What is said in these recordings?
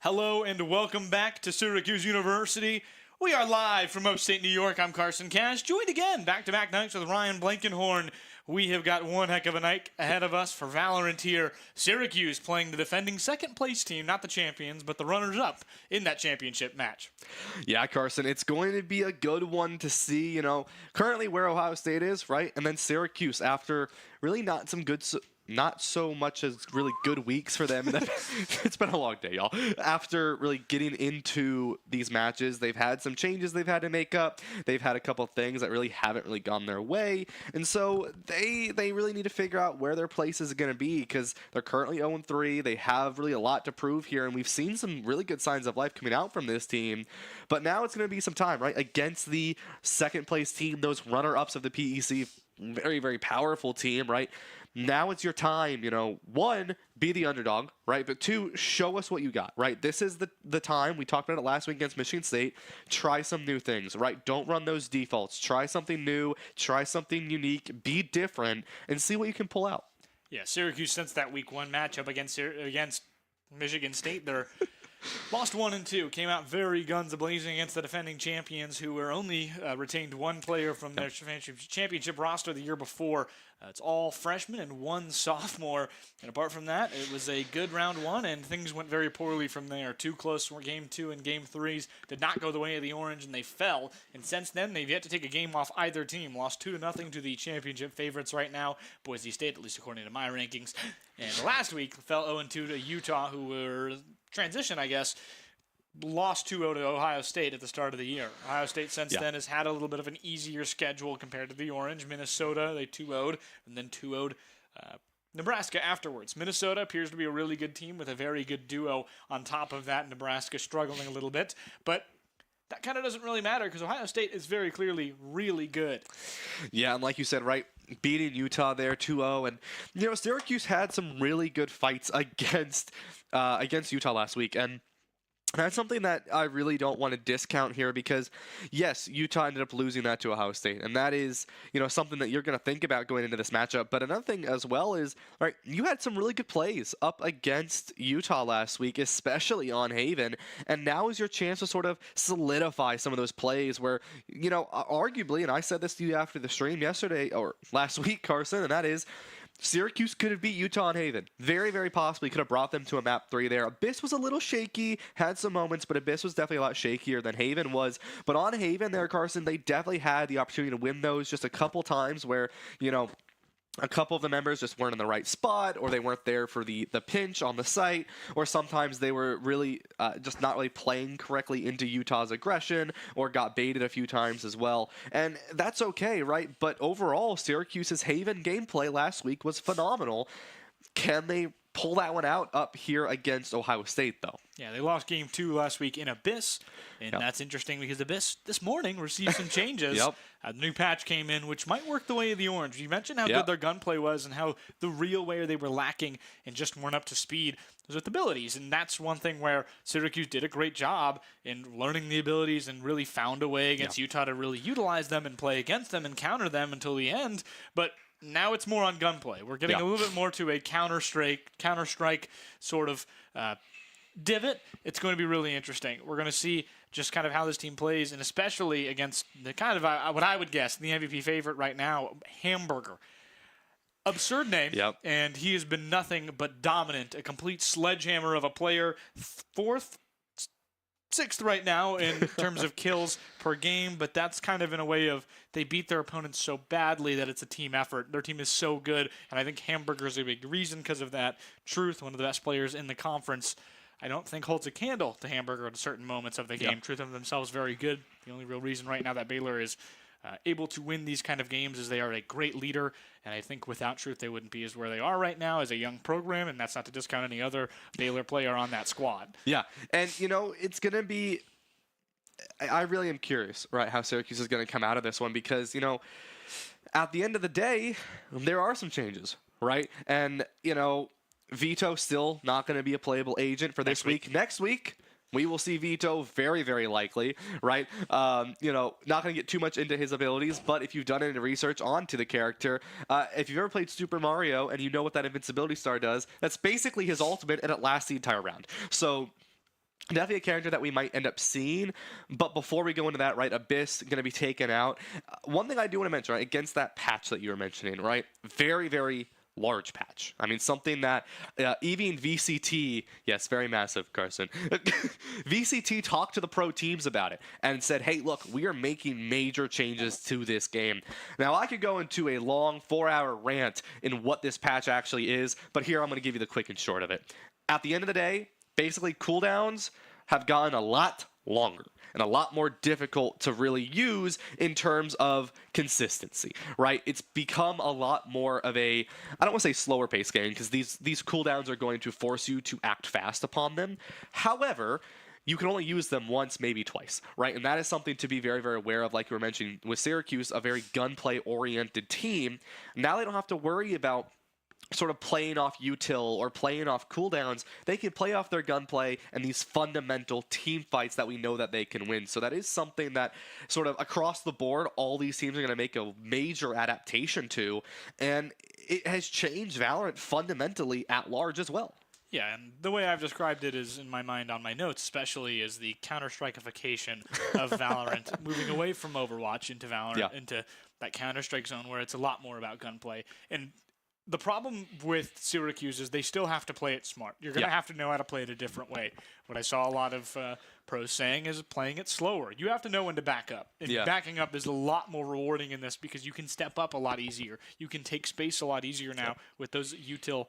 Hello and welcome back to Syracuse University. We are live from upstate New York. I'm Carson Cash, joined again back-to-back nights with Ryan Blankenhorn. We have got one heck of a night ahead of us for Valorant here. Syracuse playing the defending second-place team, not the champions, but the runners-up in that championship match. Yeah, Carson, it's going to be a good one to see, currently where Ohio State is, right? And then Syracuse after really not so much as really good weeks for them. It's been a long day, y'all. After really getting into these matches, they've had some changes they've had to make up. They've had a couple things that really haven't really gone their way. And so they really need to figure out where their place is going to be because they're currently 0-3. They have really a lot to prove here, and we've seen some really good signs of life coming out from this team. But now it's going to be some time, right? Against the second-place team, those runner-ups of the PEC, very, very powerful team, right? Now it's your time, one, be the underdog, right? But two, show us what you got, right? This is the time. We talked about it last week against Michigan State. Try some new things, right? Don't run those defaults. Try something new. Try something unique. Be different and see what you can pull out. Yeah, Syracuse, since that week one matchup against Michigan State, they're lost 1 and 2. Came out very guns a-blazing against the defending champions, who were only retained one player from their championship roster the year before. It's all freshmen and one sophomore. And apart from that, it was a good round one, and things went very poorly from there. Two close game 2 and game 3s did not go the way of the Orange, and they fell. And since then, they've yet to take a game off either team. Lost 2-0 to the championship favorites right now, Boise State, at least according to my rankings. And last week, fell 0-2 to Utah, who were transition, I guess, lost 2-0 to Ohio State at the start of the year. Ohio State since then has had a little bit of an easier schedule compared to the Orange. Minnesota, they 2-0'd, and then 2-0'd Nebraska afterwards. Minnesota appears to be a really good team with a very good duo on top of that. Nebraska struggling a little bit, but that kind of doesn't really matter because Ohio State is very clearly really good. Yeah, and like you said, right, beating Utah there 2-0, and Syracuse had some really good fights against Utah last week, and that's something that I really don't want to discount here because, yes, Utah ended up losing that to Ohio State, and that is, something that you're going to think about going into this matchup. But another thing as well is, right, you had some really good plays up against Utah last week, especially on Haven, and now is your chance to sort of solidify some of those plays where, arguably, and I said this to you after the stream yesterday, or last week, Carson, and that is, Syracuse could have beat Utah and Haven. Very, very possibly could have brought them to a map 3 there. Abyss was a little shaky, had some moments, but Abyss was definitely a lot shakier than Haven was. But on Haven there, Carson, they definitely had the opportunity to win those just a couple times where, a couple of the members just weren't in the right spot, or they weren't there for the pinch on the site, or sometimes they were really just not really playing correctly into Utah's aggression, or got baited a few times as well. And that's okay, right? But overall, Syracuse's Haven gameplay last week was phenomenal. Can they pull that one out up here against Ohio State, though? Yeah, they lost game 2 last week in Abyss, and that's interesting because Abyss this morning received some changes. The new patch came in, which might work the way of the Orange. You mentioned how good their gunplay was and how the real way they were lacking and just weren't up to speed was with abilities, and that's one thing where Syracuse did a great job in learning the abilities and really found a way against Utah to really utilize them and play against them and counter them until the end, but now it's more on gunplay. We're getting a little bit more to a counter-strike sort of divot. It's going to be really interesting. We're going to see just kind of how this team plays, and especially against the kind of what I would guess the MVP favorite right now, Hamburger. Absurd name, and he has been nothing but dominant, a complete sledgehammer of a player, 4th, 6th right now in terms of kills per game, but that's kind of in a way of they beat their opponents so badly that it's a team effort. Their team is so good, and I think Hamburger's a big reason because of that. Truth, one of the best players in the conference, I don't think holds a candle to Hamburger at certain moments of the game. Truth of themselves very good. The only real reason right now that Baylor is able to win these kind of games is they are a great leader, and I think without Truth they wouldn't be as where they are right now as a young program, and that's not to discount any other Baylor player on that squad. Yeah, and it's going to be, I really am curious, right, how Syracuse is going to come out of this one because, at the end of the day, there are some changes, right? And, Vito still not going to be a playable agent for this week. Next week, we will see Vito very, very likely, right? Not going to get too much into his abilities, but if you've done any research onto the character, if you've ever played Super Mario and you know what that invincibility star does, that's basically his ultimate, and it lasts the entire round. So Definitely a character that we might end up seeing. But before we go into that, right, Abyss going to be taken out. One thing I do want to mention, right, against that patch that you were mentioning, right, very, very large patch. I mean, something that even VCT, yes, very massive, Carson. VCT talked to the pro teams about it and said, hey, look, we are making major changes to this game. Now, I could go into a long 4-hour rant in what this patch actually is, but here I'm going to give you the quick and short of it. At the end of the day, basically, cooldowns have gotten a lot longer and a lot more difficult to really use in terms of consistency, right? It's become a lot more of a, I don't want to say slower pace game, because these cooldowns are going to force you to act fast upon them. However, you can only use them once, maybe twice, right? And that is something to be very, very aware of, like you were mentioning with Syracuse, a very gunplay-oriented team. Now they don't have to worry about sort of playing off util or playing off cooldowns. They can play off their gunplay and these fundamental team fights that we know that they can win. So that is something that sort of across the board, all these teams are going to make a major adaptation to, and it has changed Valorant fundamentally at large as well. Yeah, and the way I've described it is, in my mind, on my notes, especially, is the Counter-Strikeification of Valorant, moving away from Overwatch into Valorant, into that Counter-Strike zone where it's a lot more about gunplay. And the problem with Syracuse is they still have to play it smart. You're going to have to know how to play it a different way. What I saw a lot of pros saying is playing it slower. You have to know when to back up. And backing up is a lot more rewarding in this because you can step up a lot easier. You can take space a lot easier now with those util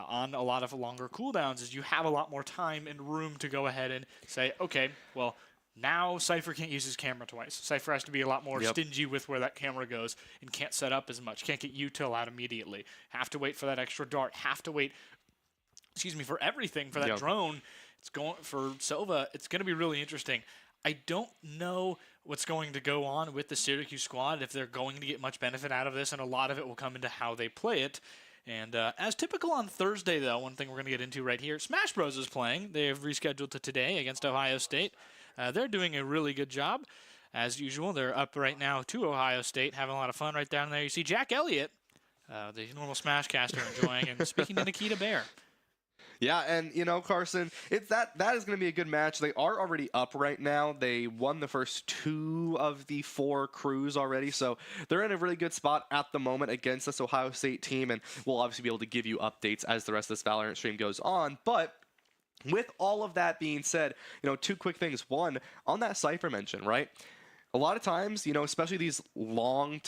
on a lot of longer cooldowns, as you have a lot more time and room to go ahead and say, okay, well, now Cypher can't use his camera twice. Cypher has to be a lot more stingy with where that camera goes and can't set up as much. Can't get util out immediately. Have to wait for that extra dart. Have to wait, for everything, for that drone. It's going for Silva. It's going to be really interesting. I don't know what's going to go on with the Syracuse squad, if they're going to get much benefit out of this, and a lot of it will come into how they play it. And as typical on Thursday, though, one thing we're going to get into right here, Smash Bros. Is playing. They have rescheduled to today against Ohio State. They're doing a really good job, as usual. They're up right now to Ohio State, having a lot of fun right down there. You see Jack Elliott, the normal Smashcaster, enjoying, and speaking to Nikita Bear. Yeah, and, Carson, that is going to be a good match. They are already up right now. They won the first 2 of the 4 crews already, so they're in a really good spot at the moment against this Ohio State team, and we'll obviously be able to give you updates as the rest of this Valorant stream goes on. But with all of that being said, 2 quick things. One, on that Cypher mention, right? A lot of times, especially these long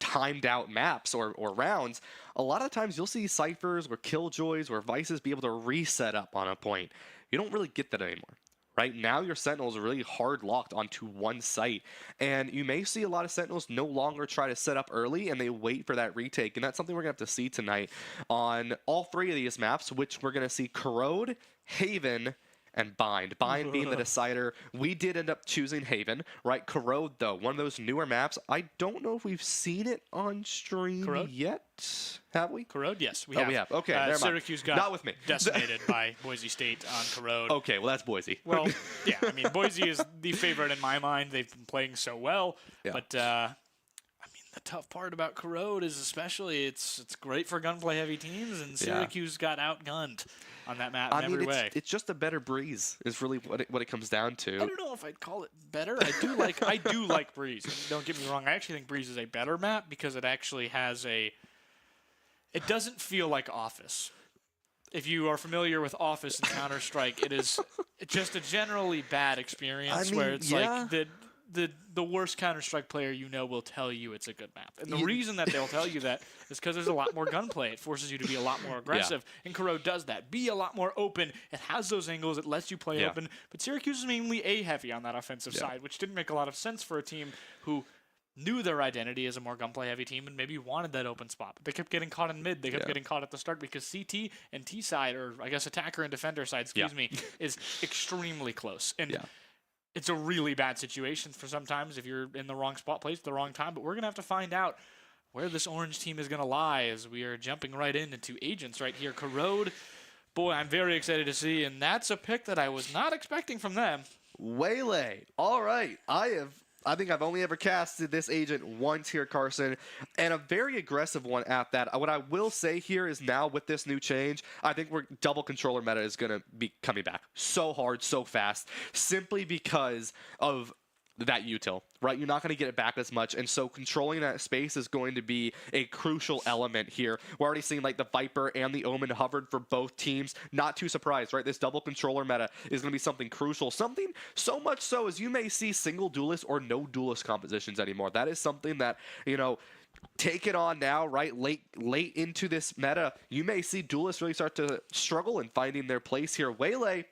timed out maps or rounds, a lot of times you'll see Cyphers or Killjoys or Vices be able to reset up on a point. You don't really get that anymore. Right now, your Sentinels are really hard locked onto one site, and you may see a lot of Sentinels no longer try to set up early, and they wait for that retake, and that's something we're going to have to see tonight on all 3 of these maps, which we're going to see Corrode, Haven, and Bind. Bind being the decider. We did end up choosing Haven, right? Corrode, though, one of those newer maps. I don't know if we've seen it on stream yet. Have we? Corrode, yes, we have. We have. Okay, never mind. Syracuse got not with me. decimated by Boise State on Corrode. Okay, well, that's Boise. Well, yeah, I mean, Boise is the favorite in my mind. They've been playing so well, but the tough part about Corrode is especially it's great for gunplay-heavy teams, and Syracuse got outgunned on that map in every way. It's just a better Breeze is really what it comes down to. I don't know if I'd call it better. I do like Breeze. Don't get me wrong. I actually think Breeze is a better map because it actually has it doesn't feel like Office. If you are familiar with Office and Counter-Strike, it is just a generally bad experience where it's like the worst Counter-Strike player will tell you it's a good map. And the reason that they'll tell you that is because there's a lot more gunplay. It forces you to be a lot more aggressive. And Corrode does that. Be a lot more open. It has those angles. It lets you play open. But Syracuse is mainly A-heavy on that offensive side, which didn't make a lot of sense for a team who knew their identity as a more gunplay-heavy team and maybe wanted that open spot. But they kept getting caught in mid. They kept getting caught at the start because CT and T side, or I guess attacker and defender side, is extremely close. And it's a really bad situation for sometimes if you're in the wrong spot, placed at the wrong time. But we're going to have to find out where this orange team is going to lie as we are jumping right into Agents right here. Corrode, boy, I'm very excited to see. And that's a pick that I was not expecting from them. Waylay. All right. I have I think I've only ever casted this agent once here, Carson, and a very aggressive one at that. What I will say here is now with this new change, I think double controller meta is going to be coming back so hard, so fast, simply because of that util, right? You're not going to get it back as much, and so controlling that space is going to be a crucial element here. We're already seeing like the Viper and the Omen hovered for both teams. Not too surprised, right? This double controller meta is going to be something crucial, something so much so as you may see single duelist or no duelist compositions anymore. That is something that, you know, take it on now, right? Late into this meta, you may see duelists really start to struggle in finding their place here. Waylay,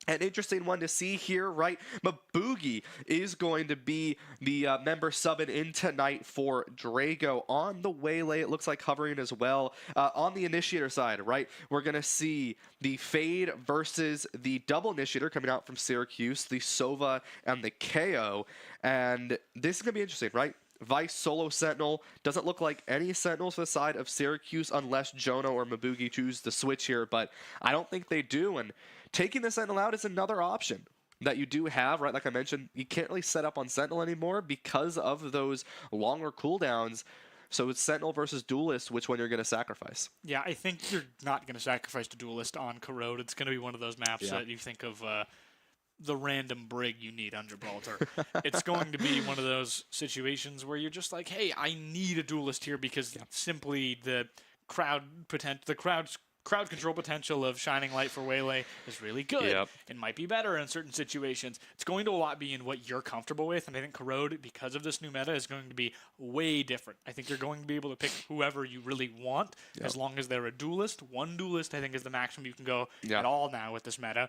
an interesting one to see here, right? Maboogie is going to be the member subbing in tonight for Drago. On the Waylay, it looks like hovering as well. On the Initiator side, right, we're going to see the Fade versus the double Initiator coming out from Syracuse, the Sova and the KO. And this is going to be interesting, right? Vice solo Sentinel. Doesn't look like any Sentinels for the side of Syracuse unless Jono or Maboogie choose to switch here, but I don't think they do. And taking the Sentinel out is another option that you do have, right? Like I mentioned, you can't really set up on Sentinel anymore because of those longer cooldowns. So it's Sentinel versus Duelist, which one you're going to sacrifice? Yeah, I think you're not going to sacrifice the Duelist on Corrode. It's going to be one of those maps that you think of the random brig you need on Gibraltar. It's going to be one of those situations where you're just like, hey, I need a Duelist here because simply the crowd control potential of Shining Light for Waylay is really good. It might be better in certain situations. It's going to a lot be in what you're comfortable with, and I think Corrode, because of this new meta, is going to be way different. I think you're going to be able to pick whoever you really want, as long as they're a Duelist. One Duelist, I think, is the maximum you can go at all now with this meta.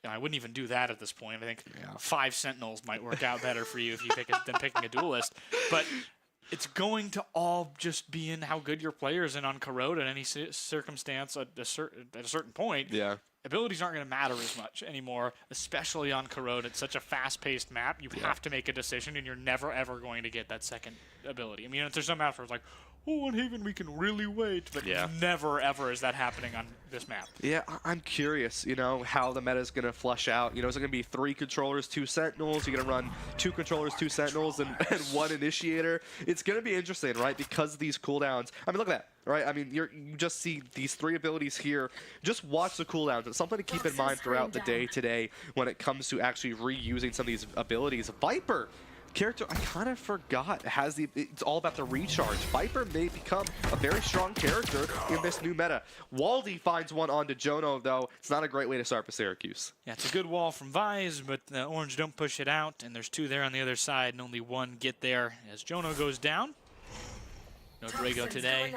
And I wouldn't even do that at this point. I think 5 Sentinels might work out better for you if you pick than picking a Duelist. But it's going to all just be in how good your player is in on Corrode at any circumstance at a certain point. Abilities aren't going to matter as much anymore, especially on Corrode. It's such a fast-paced map. You have to make a decision, and you're never, ever going to get that second ability. I mean, there's some maps where it's like, oh, on Haven we can really wait, but never, ever is that happening on this map. Yeah, I'm curious, you know, how the meta is going to flush out. You know, is it going to be 3 controllers, 2 Sentinels? You're going to run 2 controllers, 2 Sentinels, and 1 Initiator? It's going to be interesting, right, because of these cooldowns. I mean, look at that. Right, I mean, you just see these 3 abilities here. Just watch the cooldowns. It's something to keep in mind throughout the day today when it comes to actually reusing some of these abilities. Viper, character I kind of forgot, it's all about the recharge. Viper may become a very strong character in this new meta. Waldy finds one onto Jono, though. It's not a great way to start for Syracuse. Yeah, it's a good wall from Vise, but the Orange don't push it out, and there's 2 there on the other side, and only 1 get there as Jono goes down. No Drago today.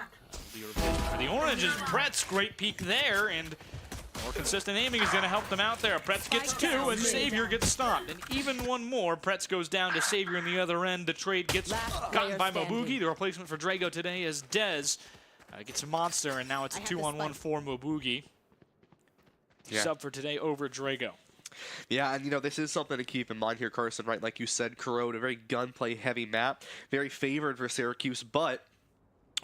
Be a replacement for the Oranges. Pretz, great peek there, and more consistent aiming is going to help them out there. Pretz gets 2, and Savior gets stopped. And even 1 more. Pretz goes down to Savior on the other end. The trade gets gotten by Maboogie. The replacement for Drago today is Dez. Gets a monster, and now it's a 2-on-1 for Maboogie. Sub for today over Drago. Yeah, and you know, this is something to keep in mind here, Carson, right? Like you said, Corrode, a very gunplay-heavy map, very favored for Syracuse, but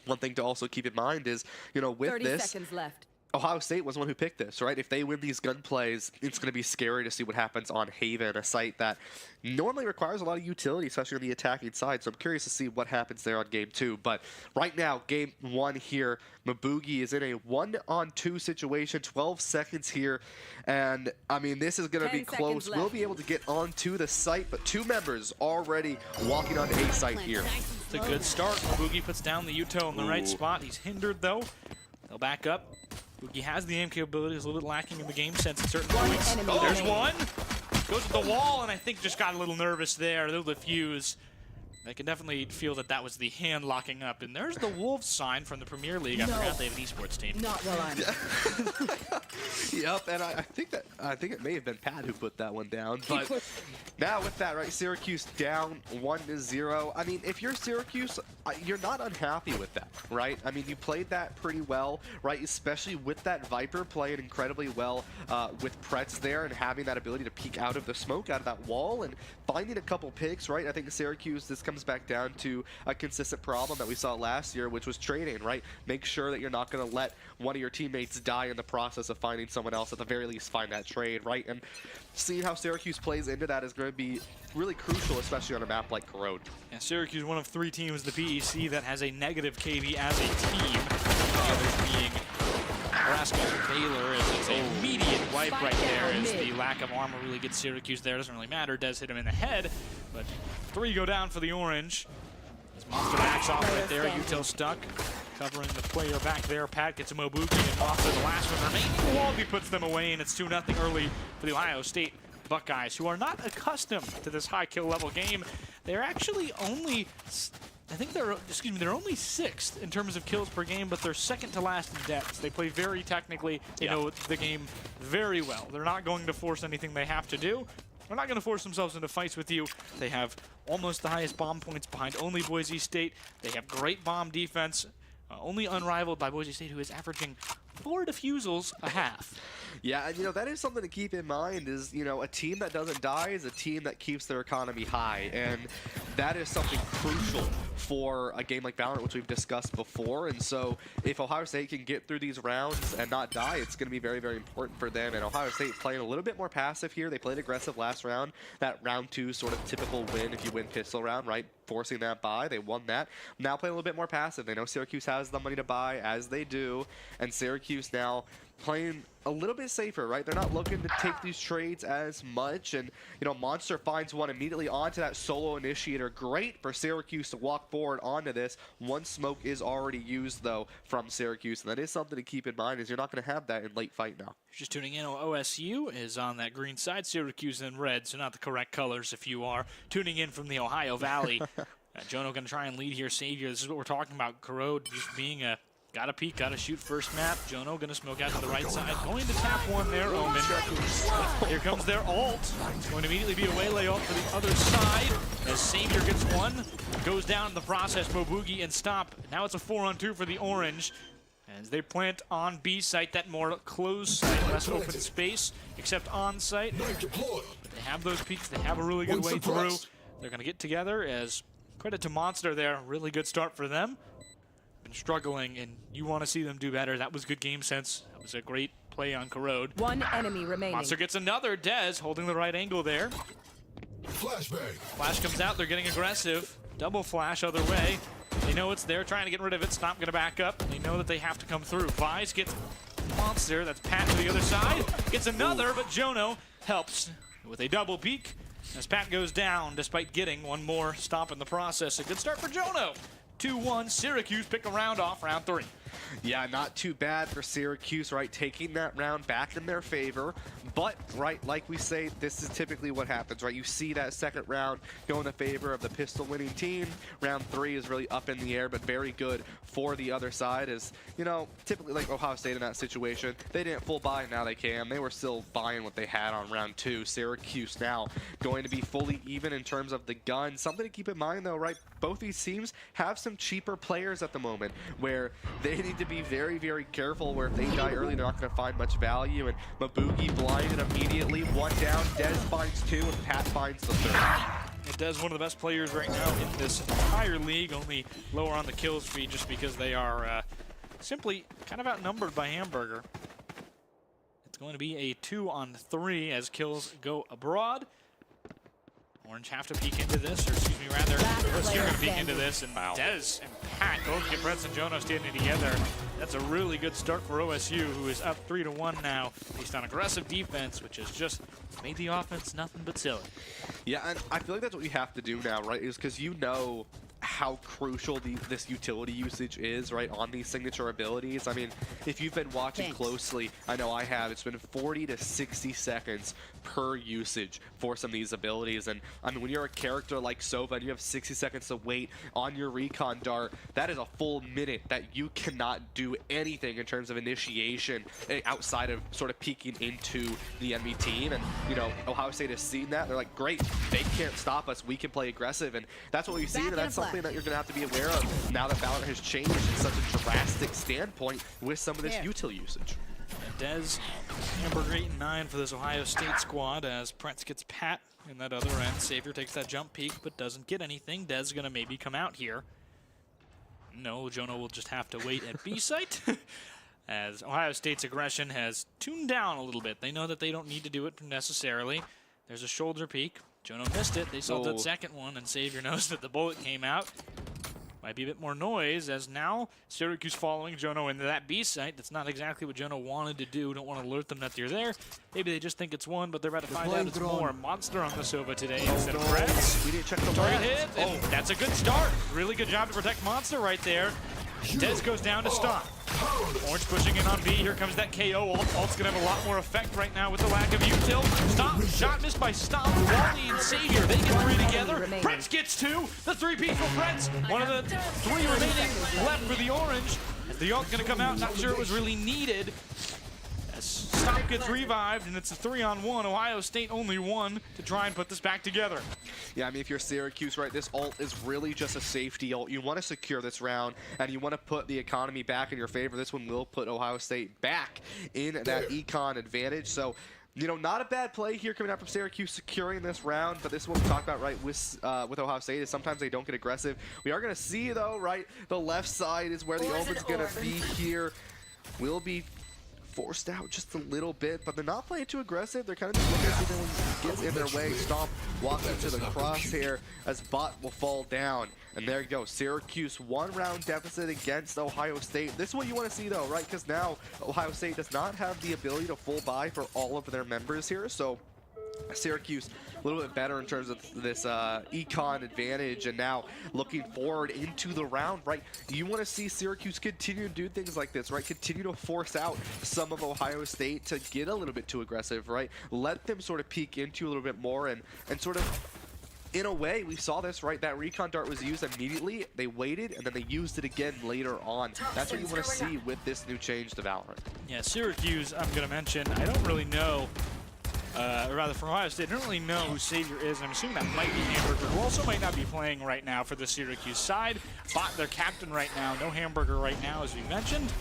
one thing to also keep in mind is, you know, with 30 seconds left. Ohio State was the one who picked this, right? If they win these gunplays, it's going to be scary to see what happens on Haven, a site that normally requires a lot of utility, especially on the attacking side. So I'm curious to see what happens there on Game 2. But right now, Game 1 here, Maboogie is in a 1-on-2 situation, 12 seconds here. And, I mean, this is going to be close. We'll be able to get onto the site, but 2 members already walking onto A site here. It's a good start. Maboogie puts down the Uto in the right spot. He's hindered, though. They'll back up. Maboogie has the aim capability. Is a little bit lacking in the game sense at certain points. Oh, there's 1. Goes to the wall, and I think just got a little nervous there. They'll defuse. I can definitely feel that that was the hand locking up. And there's the Wolves sign from the Premier League. I forgot they have an esports team. Not while I'm. Yep, and I think it may have been Pat who put that one down. But now with that, right, Syracuse down 1-0. I mean, if you're Syracuse, you're not unhappy with that, right? I mean, you played that pretty well, right? Especially with that Viper playing incredibly well with Pretz there and having that ability to peek out of the smoke, out of that wall, and finding a couple picks, right? I think Syracuse this coming comes back down to a consistent problem that we saw last year, which was trading, right? Make sure that you're not going to let one of your teammates die in the process of finding someone else. At the very least, find that trade, right? And seeing how Syracuse plays into that is going to be really crucial, especially on a map like Corrode. Yeah, Syracuse, one of 3 teams in the PEC that has a negative KD as a team. The others being Nebraska and Baylor, as it's an immediate wipe right there, as the lack of armor really gets Syracuse there. Doesn't really matter. Does hit him in the head, but 3 go down for the Orange. As Monster backs off right there. Util stuck, covering the player back there. Pat gets a Mobuki, and Monster, the last one remaining. Walby puts them away, and it's 2-0 early for the Ohio State Buckeyes, who are not accustomed to this high kill level game. They're actually only, I think they're only 6th in terms of kills per game, but they're second to last in deaths. They play very technically. They know the game very well. They're not going to force anything they have to do. They're not going to force themselves into fights with you. They have almost the highest bomb points behind only Boise State. They have great bomb defense, only unrivaled by Boise State, who is averaging 4 defusals a half. Yeah, and that is something to keep in mind is, a team that doesn't die is a team that keeps their economy high. And that is something crucial for a game like Valorant, which we've discussed before. And so if Ohio State can get through these rounds and not die, it's going to be very, very important for them. And Ohio State playing a little bit more passive here. They played aggressive last round. That round 2 sort of typical win if you win pistol round, right? Forcing that buy. They won that. Now playing a little bit more passive. They know Syracuse has the money to buy, as they do. And Syracuse now playing a little bit safer, right? They're not looking to take these trades as much. And, Monster finds one immediately onto that solo initiator. Great for Syracuse to walk forward onto this. One smoke is already used, though, from Syracuse. And that is something to keep in mind, is you're not going to have that in late fight now. Just tuning in, OSU is on that green side, Syracuse in red, so not the correct colors if you are tuning in from the Ohio Valley. Jono going to try and lead here, Savior. This is what we're talking about. Corrode just being a gotta peek, gotta shoot first map. Jono going to smoke out to the right side. Going to tap one there, Omen. Here comes their ult. It's going to immediately be a waylay ult for the other side. As Savior gets one, goes down in the process, Mobugi and Stop. Now it's a 4-on-2 for the Orange. As they plant on B site, that more closed site, less open space, except on site. But they have those peaks, they have a really good way through. They're going to get together, as credit to Monster there. Really good start for them. Been struggling, and you want to see them do better. That was good game sense. That was a great play on Corrode. 1 enemy remaining. Monster gets another. Dez holding the right angle there. Flashbang. Flash comes out, they're getting aggressive. Double flash other way. They know it's there, trying to get rid of it. Stop going to back up. They know that they have to come through. Vise gets Monster. That's Pat to the other side. Gets another, but Jono helps with a double peek as Pat goes down despite getting one more stop in the process. A good start for Jono. 2-1, Syracuse pick a round off, round 3. Yeah, not too bad for Syracuse, right? Taking that round back in their favor. But, right, like we say, this is typically what happens, right? You see that second round go in the favor of the pistol-winning team. Round 3 is really up in the air, but very good for the other side. As, typically like Ohio State in that situation, they didn't full buy, now they can. They were still buying what they had on round 2. Syracuse now going to be fully even in terms of the gun. Something to keep in mind, though, right? Both these teams have some cheaper players at the moment where they need to be very, very careful, where if they die early, they're not going to find much value. And Mabugi blinded immediately. One down. Dez finds 2, and Pat finds the 3rd. It does one of the best players right now in this entire league, only lower on the kills feed just because they are simply kind of outnumbered by Hamburger. It's going to be a 2-on-3 as kills go abroad. Orange have to peek into this, or excuse me, rather, OSU going to peek into this, and Dez and Pat both get Brett and Jono standing together. That's a really good start for OSU, who is up 3-1 now, based on aggressive defense, which has just made the offense nothing but silly. Yeah, and I feel like that's what we have to do now, right? Is because how crucial this utility usage is, right, on these signature abilities. I mean, if you've been watching closely, I know I have, it's been 40 to 60 seconds per usage for some of these abilities. And I mean, when you're a character like Sova and you have 60 seconds to wait on your recon dart, that is a full minute that you cannot do anything in terms of initiation outside of sort of peeking into the enemy team. And, Ohio State has seen that. They're like, great, they can't stop us. We can play aggressive. And that's what we've seen, and that's something that you're going to have to be aware of now that Valorant has changed in such a drastic standpoint with some of this util usage. And Dez, number 8 and 9 for this Ohio State squad as Prince gets Pat in that other end. Savior takes that jump peek but doesn't get anything. Dez going to maybe come out here. No, Jono will just have to wait at B site. As Ohio State's aggression has tuned down a little bit. They know that they don't need to do it necessarily. There's a shoulder peek. Jono missed it. They saw that second one, and Savior knows that the bullet came out. Might be a bit more noise, as now Syracuse following Jono into that B site. That's not exactly what Jono wanted to do. Don't want to alert them that they're there. Maybe they just think it's one, but they're about to find out it's more. Monster on the Sova today instead of Preds. We didn't check the target hit, and that's a good start. Really good job to protect Monster right there. Dez goes down to stop. Orange pushing in on B. Here comes that KO ult. Ult's going to have a lot more effect right now with the lack of util. Stomp. Shot missed by Stomp. Wally and Savior. They get 3 together. Prince gets 2. The 3-piece for Prince. One of the 3 remaining left for the Orange. As the ult going to come out. Not sure it was really needed. As Stomp gets revived, and it's a 3-on-1. Ohio State only 1 to try and put this back together. Yeah, I mean, if you're Syracuse, right, this ult is really just a safety ult. You want to secure this round, and you want to put the economy back in your favor. This one will put Ohio State back in that econ advantage. So, you know, not a bad play here coming out from Syracuse securing this round, but this is what we talked about, right, with Ohio State, is sometimes they don't get aggressive. We are going to see, though, right, the left side is where the Omen's going to be here. Will be forced out just a little bit, but they're not playing too aggressive. They're kind of just looking to see if anyone gets in their way. Stomp walks into the crosshair as Bot will fall down. And there you go. Syracuse 1-round deficit against Ohio State. This is what you want to see though, right? Because now Ohio State does not have the ability to full buy for all of their members here. So Syracuse a little bit better in terms of this econ advantage, and now looking forward into the round, right? You want to see Syracuse continue to do things like this, right? Continue to force out some of Ohio State to get a little bit too aggressive, right? Let them sort of peek into a little bit more and sort of, in a way, we saw this, right? That recon dart was used immediately. They waited, and then they used it again later on. That's what you want to see with this new change to Valorant. Yeah, Syracuse, I'm going to mention, I don't really know, or rather for Ohio State, I don't really know who Savior is. I'm assuming that might be Hamburger, who also might not be playing right now for the Syracuse side. Bot, their captain right now. No Hamburger right now, as we mentioned.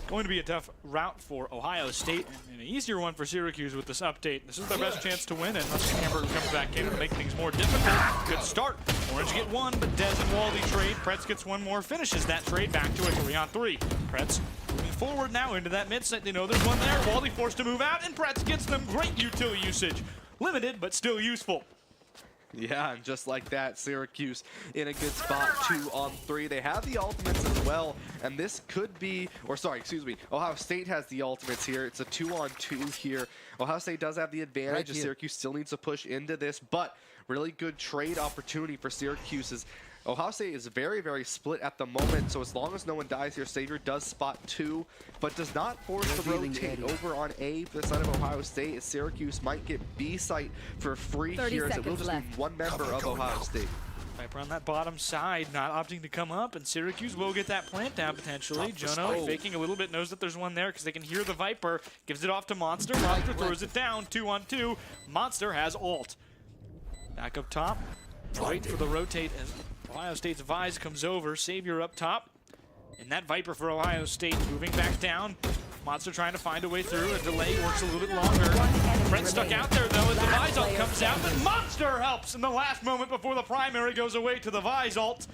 Going to be a tough route for Ohio State, and an easier one for Syracuse with this update. This is their best chance to win, unless Hamburger comes back in to make things more difficult. Good start. Orange get 1, but Dez and Waldy trade. Pretz gets 1 more, finishes that trade back to a 3-on-3. Pretz moving forward now into that mid site. They know there's one there. Waldy forced to move out, and Pretz gets them great utility usage. Limited, but still useful. Yeah, and just like that, Syracuse in a good spot, 2-on-3. They have the ultimates as well, and this could be, or sorry, excuse me, Ohio State has the ultimates here. It's a 2-on-2 here. Ohio State does have the advantage, and Syracuse still needs to push into this, but really good trade opportunity for Syracuse is Ohio State is very, very split at the moment, so as long as no one dies here, Savior does spot 2, but does not force the rotate over on A for the side of Ohio State, as Syracuse might get B site for free here, as it will just be 1 member of Ohio State. Viper on that bottom side, not opting to come up, and Syracuse will get that plant down potentially. Jono faking a little bit, knows that there's one there because they can hear the Viper, gives it off to Monster. Monster throws it down, 2-on-2. Monster has ult. Back up top, wait for the rotate as Ohio State's Vise comes over. Savior up top. And that Viper for Ohio State moving back down. Monster trying to find a way through. A delay works a little bit longer. Brent stuck out there though as the Vise ult comes out. But Monster helps in the last moment before the primary goes away to the Vise ult.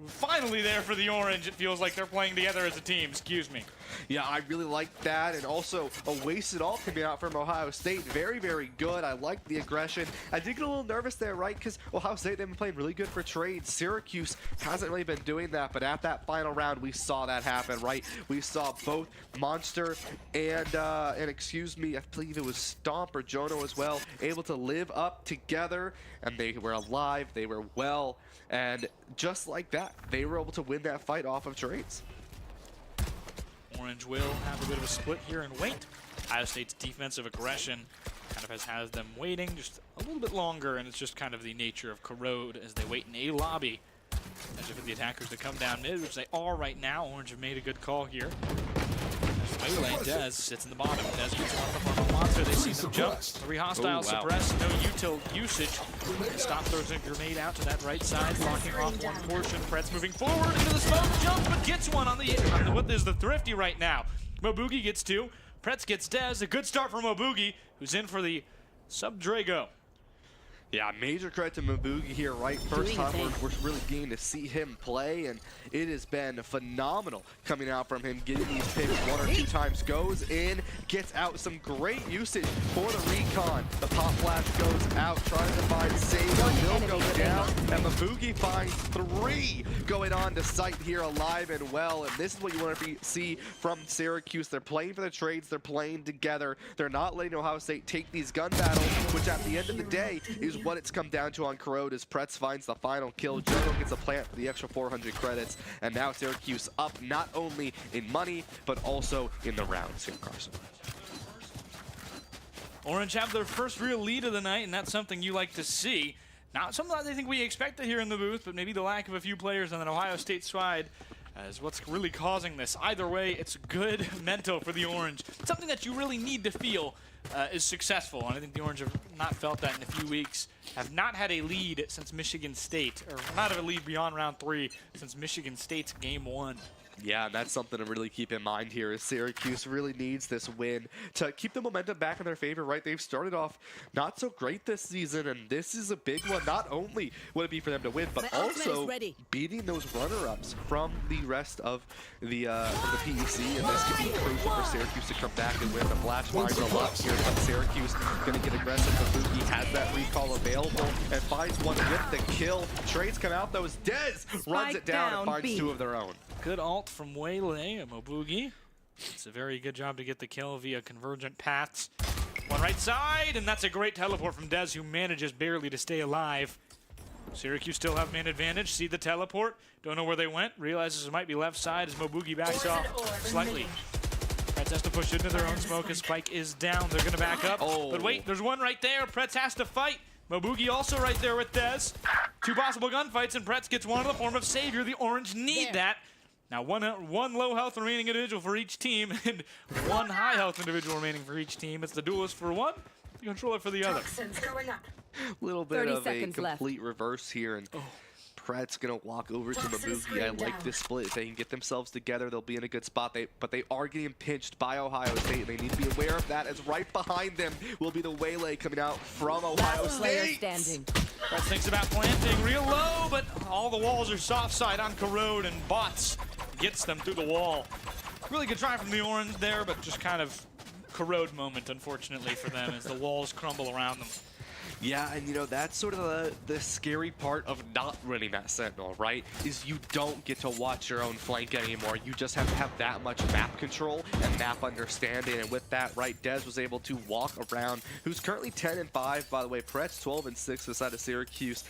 Finally there for the Orange. It feels like they're playing together as a team. Excuse me. Yeah, I really like that, and also a wasted ult coming out from Ohio State. Very, very good. I like the aggression. I did get a little nervous there, right? Because Ohio State, they've been playing really good for trades. Syracuse hasn't really been doing that, but at that final round, we saw that happen, right? We saw both Monster and excuse me, I believe it was Stomp or Jono as well, able to live up together, and they were alive, they were well, and just like that, they were able to win that fight off of trades. Orange will have a bit of a split here and wait. Ohio State's defensive aggression kind of has them waiting just a little bit longer, and it's just kind of the nature of Corrode as they wait in a lobby. As for the attackers to come down mid, which they are right now. Orange have made a good call here. As Melee, Dez sits in the bottom. Dez gets one from the monster. They see them jump. 3 hostiles suppressed. No util usage. Stop throws a grenade out to that right side, blocking off one portion. Pretz moving forward into the smoke. Jump, but gets one on the what is the Thrifty right now. Mobugi gets 2. Pretz gets Dez. A good start for Mobugi, who's in for the Sub-Drago. Yeah, major credit to Mobugi here, right? First time we're really getting to see him play, and it has been phenomenal coming out from him, getting these picks 1 or 2 times, goes in, gets out some great usage for the recon. The pop flash goes out, trying to find Save, will go down, and Mobugi finds 3 going on to site here alive and well, and this is what you want to see from Syracuse. They're playing for the trades, they're playing together, they're not letting Ohio State take these gun battles, which at the end of the day is what it's come down to on Corrode as Pretz finds the final kill. Jono gets a plant for the extra 400 credits, and now Syracuse up not only in money, but also in the rounds here, Carson. Orange have their first real lead of the night, and that's something you like to see. Not something that I think we expected here in the booth, but maybe the lack of a few players on an Ohio State side is what's really causing this. Either way, it's good mental for the Orange. Something that you really need to feel is successful, and I think the Orange have not felt that in a few weeks. Have not had a lead since Michigan State, or not have a lead beyond round 3 since Michigan State's game 1. Yeah, and that's something to really keep in mind here is Syracuse really needs this win to keep the momentum back in their favor, right? They've started off not so great this season, and this is a big one. Not only would it be for them to win, but also beating those runner-ups from the rest of the PEC, and this could be crucial for Syracuse to come back and win. The flash finds a lot here, but Syracuse going to get aggressive. Mobugi has that recall available and finds one with the kill. Trades come out, though, as Dez runs it down and finds 2 of their own. Good ult from Waylay and Mobugi. It's a very good job to get the kill via convergent paths. One right side, and that's a great teleport from Dez, who manages barely to stay alive. Syracuse still have man advantage. See the teleport. Don't know where they went. Realizes it might be left side as Mobugi backs off slightly. Pretz has to push into their own smoke as Spike is down. They're going to back up. But wait, there's one right there. Pretz has to fight. Mobugi also right there with Dez. 2 possible gunfights, and Pretz gets one in the form of Savior. The Orange need that. Now, one low health remaining individual for each team, and 1 high health individual remaining for each team. It's the duelist for one, the controller for the other. Little bit of a complete reverse here, and Pretz gonna walk over to Mobugi. I like this split. If they can get themselves together, they'll be in a good spot. But they are getting pinched by Ohio State. They need to be aware of that, as right behind them will be the Waylay coming out from Ohio State. Pretz thinks about planting real low, but all the walls are soft side on Corrode, and Bots gets them through the wall. Really good try from the Orange there, but just kind of Corrode moment, unfortunately, for them as the walls crumble around them. Yeah, and you know, that's sort of the scary part of not running that Sentinel, right? Is you don't get to watch your own flank anymore. You just have to have that much map control and map understanding. And with that, right, Dez was able to walk around, who's currently 10-5, by the way. Pretz 12-6 beside of Syracuse.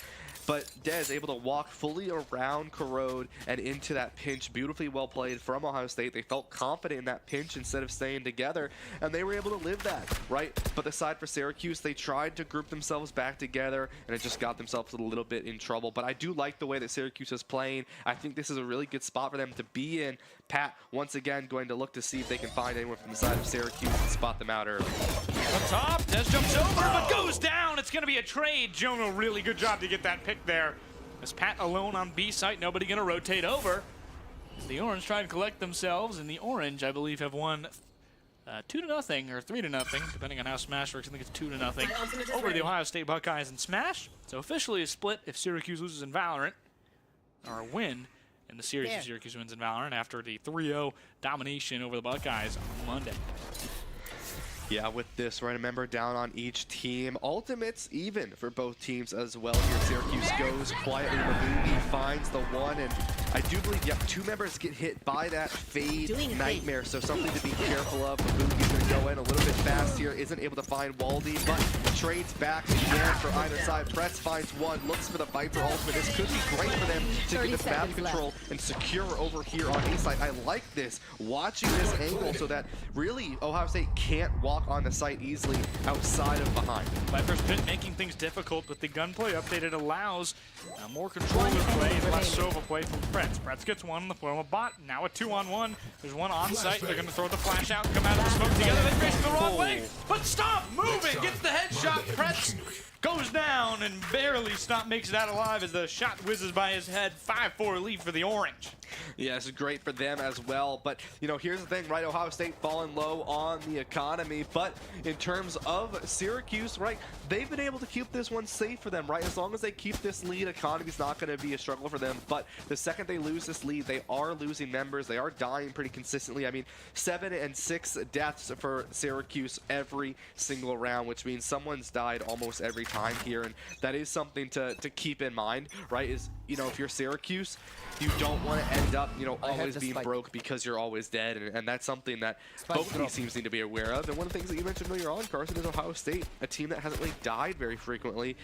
But Dez able to walk fully around Corrode and into that pinch. Beautifully well played from Ohio State. They felt confident in that pinch instead of staying together, and they were able to live that, right? But the side for Syracuse, they tried to group themselves back together, and it just got themselves a little bit in trouble. But I do like the way that Syracuse is playing. I think this is a really good spot for them to be in. Pat, once again, going to look to see if they can find anyone from the side of Syracuse and spot them out early. Up top, Dez jumps over, but goes down. It's going to be a trade. Jono, really good job to get that pick there. As Pat alone on B site, nobody going to rotate over. The Orange try to collect themselves, and the Orange, I believe, have won 2-0 or 3-0, depending on how Smash works. I think it's 2-0 over the Ohio State Buckeyes in Smash. So officially a split if Syracuse loses in Valorant, or a win in the series if Syracuse wins in Valorant after the 3-0 domination over the Buckeyes on Monday. Yeah, with this, right, remember, down on each team. Ultimates even for both teams as well here. Syracuse goes quietly. Mobugi finds the one, and I do believe, yeah, 2 members get hit by that Fade Nightmare, so something to be careful of. Mobugi's going to go in a little bit fast here, isn't able to find Waldy, but trades back again for either side. Pretz finds one, looks for the Viper ultimate. This could be great for them to get this map control and secure over here on A side. I like this, watching this angle so that really Ohio State can't walk on the site easily outside of behind. Viper's Pit making things difficult, but the gunplay update, it allows more control of play and less Sova play from Pretz. Pretz. Pretz gets one in the form of bot. Now a 2-on-1. There's one on site. They're going to throw the flash out and come out of the smoke together. They face the wrong way. But Stomp moving. Gets the headshot. Pretz goes down and barely Stomp makes it out alive as the shot whizzes by his head. 5-4 lead for the Orange. Yeah, this is great for them as well. But, you know, here's the thing, right? Ohio State falling low on the economy. But in terms of Syracuse, right, they've been able to keep this one safe for them, right? As long as they keep this lead, economy's not going to be a struggle for them. But the second they lose this lead, they are losing members. They are dying pretty consistently. I mean, 7 and 6 deaths for Syracuse every single round, which means someone's died almost every time here. And that is something to keep in mind, right? Is, you know, if you're Syracuse, you don't want to end up, you know, always being broke because you're always dead, and that's something that both of these teams need to be aware of. And one of the things that you mentioned earlier on, Carson, is Ohio State, a team that hasn't really died very frequently,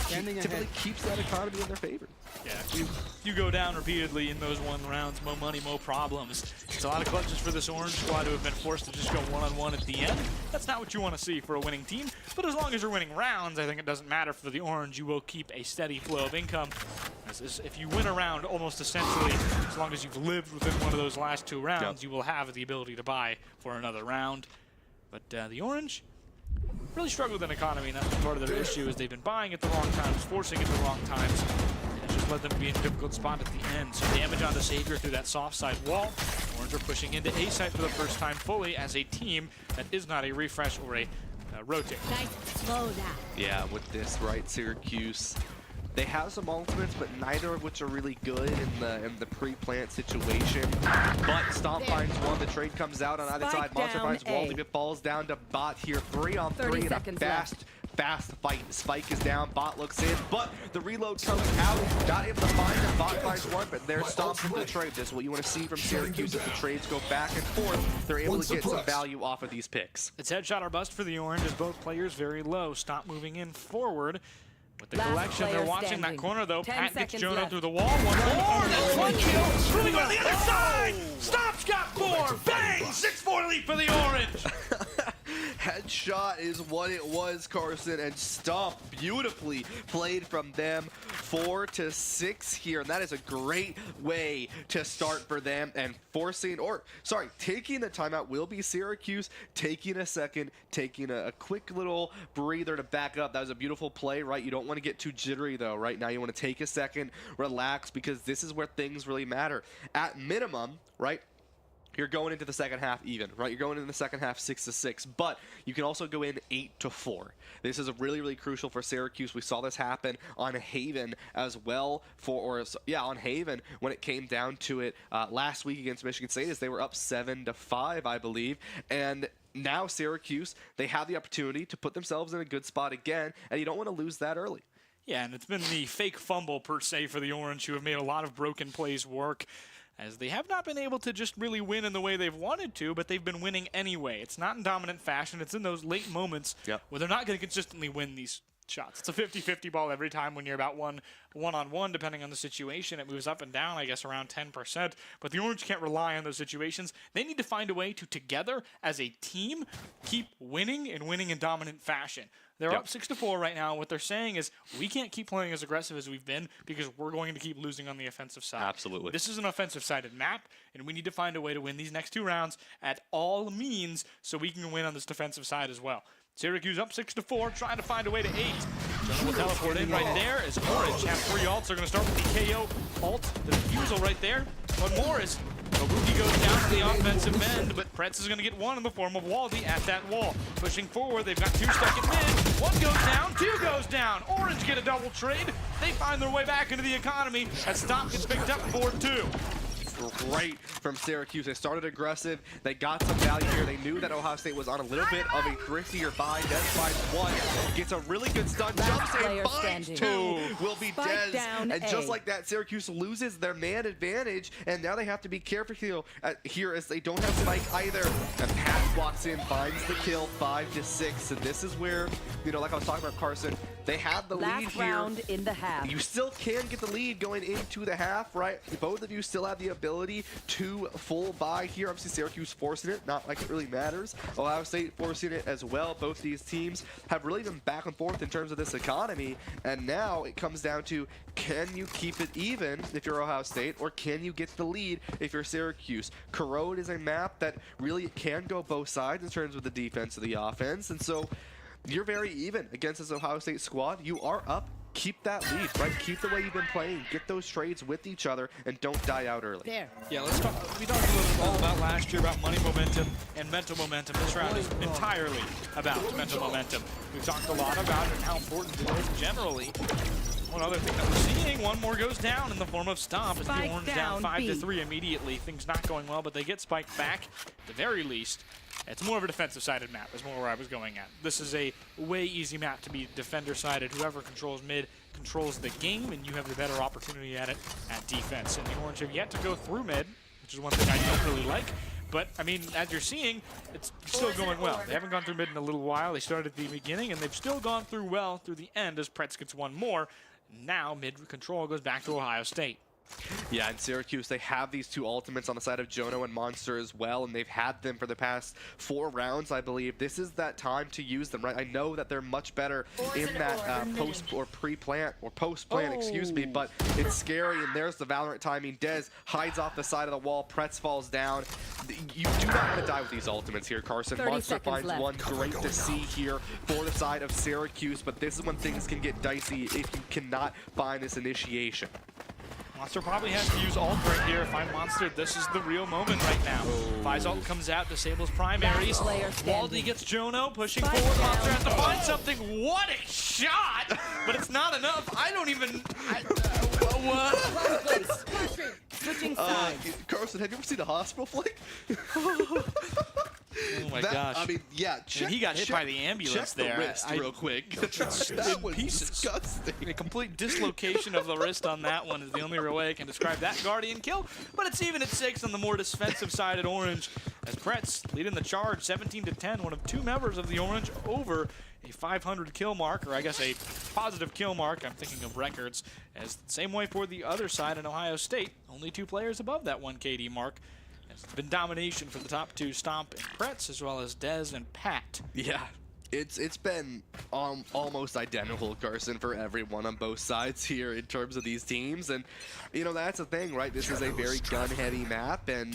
typically keeps that economy in their favor. Yeah, if you go down repeatedly in those one rounds, mo money, mo problems. It's a lot of clutches for this Orange squad who have been forced to just go one-on-one at the end. That's not what you want to see for a winning team, but as long as you're winning rounds, I think it doesn't matter for the Orange. You will keep a steady flow of income. If you win a round almost essentially, as long as you've lived within one of those last 2 rounds, you will have the ability to buy for another round. But the Orange really struggle with an economy, and that's part of their issue, is they've been buying at the wrong times, forcing at the wrong times, and it's just led them to be in a difficult spot at the end. So damage onto Savior through that soft side wall. Orange are pushing into A site for the first time fully as a team that is not a refresh or a rotate. Nice slow down. Yeah, with this, right, Syracuse, they have some ultimates, but neither of which are really good in the pre-plant situation. But Stomp finds one. The trade comes out on either side. Monster finds Wally, but falls down to Bot here. 3-on-3 in a fast fight. Spike is down. Bot looks in, but the reload comes out. Not able to find it. Bot finds one, but there's Stomp from the trade. This is what you want to see from Syracuse as the trades go back and forth. They're able to get some value off of these picks. It's headshot or bust for the Orange as both players very low. Stomp moving in forward. With the collection, they're watching that corner though. Pat gets Jonah through the wall. One more, that's 1 kill. Moving on the other side. Stomp's got 4. Bang! 6-4 lead for the Orange. Headshot is what it was, Carson, and Stomp beautifully played from them. 4-6 here, and that is a great way to start for them. And taking the timeout will be Syracuse, taking a second, taking a quick little breather to back up. That was a beautiful play, right? You don't want to get too jittery though, right? Now you want to take a second, relax, because this is where things really matter. At minimum, right? You're going into the second half even, right? You're going into the second half 6-6, but you can also go in 8-4. This is really, really crucial for Syracuse. We saw this happen on Haven as well on Haven when it came down to it last week against Michigan State, as they were up 7-5, I believe. And now Syracuse, they have the opportunity to put themselves in a good spot again, and you don't want to lose that early. Yeah, and it's been the fake fumble per se for the Orange, who have made a lot of broken plays work, as they have not been able to just really win in the way they've wanted to, but they've been winning anyway. It's not in dominant fashion. It's in those late moments where they're not going to consistently win these shots. It's a 50-50 ball every time when you're about one-on-one, depending on the situation. It moves up and down, I guess, around 10%. But the Orange can't rely on those situations. They need to find a way to, together as a team, keep winning and winning in dominant fashion. They're up 6-4 right now. What they're saying is, we can't keep playing as aggressive as we've been because we're going to keep losing on the offensive side. Absolutely. This is an offensive-sided map, and we need to find a way to win these next 2 rounds at all means so we can win on this defensive side as well. Syracuse up 6-4, trying to find a way to 8. Jonah will teleport in right there as Orange have 3 ults. They're going to start with the KO ult, the defusal right there. One more as Kabuki goes down to the offensive end, but Pretz is going to get 1 in the form of Waldy at that wall. Pushing forward, they've got 2 stuck at mid. 1 goes down, 2 goes down. Orange get a double trade. They find their way back into the economy as Stomp gets picked up 4-2. Great from Syracuse. They started aggressive. They got some value here. They knew that Ohio State was on a little bit of a thriftier buy. Dez finds 1, gets a really good stun, jumps in, finds 2, will be Dez. And just like that, Syracuse loses their man advantage, and now they have to be careful here as they don't have Spike either. And Pat walks in, finds the kill, 5-6, and this is where, you know, like I was talking about Carson, they have the lead Last here. round in the half. You still can get the lead going into the half, right? Both of you still have the ability to full buy here. Obviously, Syracuse forcing it, not like it really matters. Ohio State forcing it as well. Both these teams have really been back and forth in terms of this economy, and now it comes down to, can you keep it even if you're Ohio State, or can you get the lead if you're Syracuse? Corrode is a map that really can go both sides in terms of the defense or the offense, and so you're very even against this Ohio State squad. You are up. Keep that lead, right? Keep the way you've been playing. Get those trades with each other and don't die out early. There. Yeah, let's talk. We talked a little all about last year about money momentum and mental momentum. This round is entirely about mental momentum. We've talked a lot about it and how important it is generally. One other thing that we're seeing, one more goes down in the form of Stomp. As the Orange down 5-3 immediately. Things not going well, but they get spiked back at the very least. It's more of a defensive-sided map, is more where I was going at. This is a way easy map to be defender-sided. Whoever controls mid controls the game, and you have the better opportunity at it at defense. And the Orange have yet to go through mid, which is one thing I don't really like. But, I mean, as you're seeing, it's still going well. They haven't gone through mid in a little while. They started at the beginning, and they've still gone through well through the end as Pretz gets one more. Now mid control goes back to Ohio State. Yeah, in Syracuse, they have these two ultimates on the side of Jono and Monster as well, and they've had them for the past 4 rounds, I believe. This is that time to use them, right? I know that they're much better in that post or pre-plant, or post-plant, excuse me, but it's scary, and there's the Valorant timing. Dez hides off the side of the wall, Pretz falls down. You do not want to die with these ultimates here, Carson. Monster finds left. one. Great to see here for the side of Syracuse, but this is when things can get dicey if you cannot find this initiation. Monster probably has to use ult right here. Find Monster. This is the real moment right now. Fi's ult comes out, disables primaries. Waldy gets Jono, pushing forward. Monster has to find something. What a shot! But it's not enough. I don't even... what? Switching sides. Carson, have you ever seen a hospital flick? Oh my gosh. I mean, yeah. And he got hit by the ambulance there. Check the wrist real quick. That was disgusting. A complete dislocation of the wrist on that one is the only real way I can describe that Guardian kill. But it's even at 6 on the more defensive side at Orange, as Pretz leading the charge 17-10. One of 2 members of the Orange over a 500 kill mark, or I guess a positive kill mark. I'm thinking of records. As the same way for the other side in Ohio State, only 2 players above that 1 KD mark. It's been domination for the top 2, Stomp and Pretz, as well as Dez and Pat. Yeah, it's been almost identical, Carson, for everyone on both sides here in terms of these teams. And, you know, that's the thing, right? This is a very gun-heavy map, and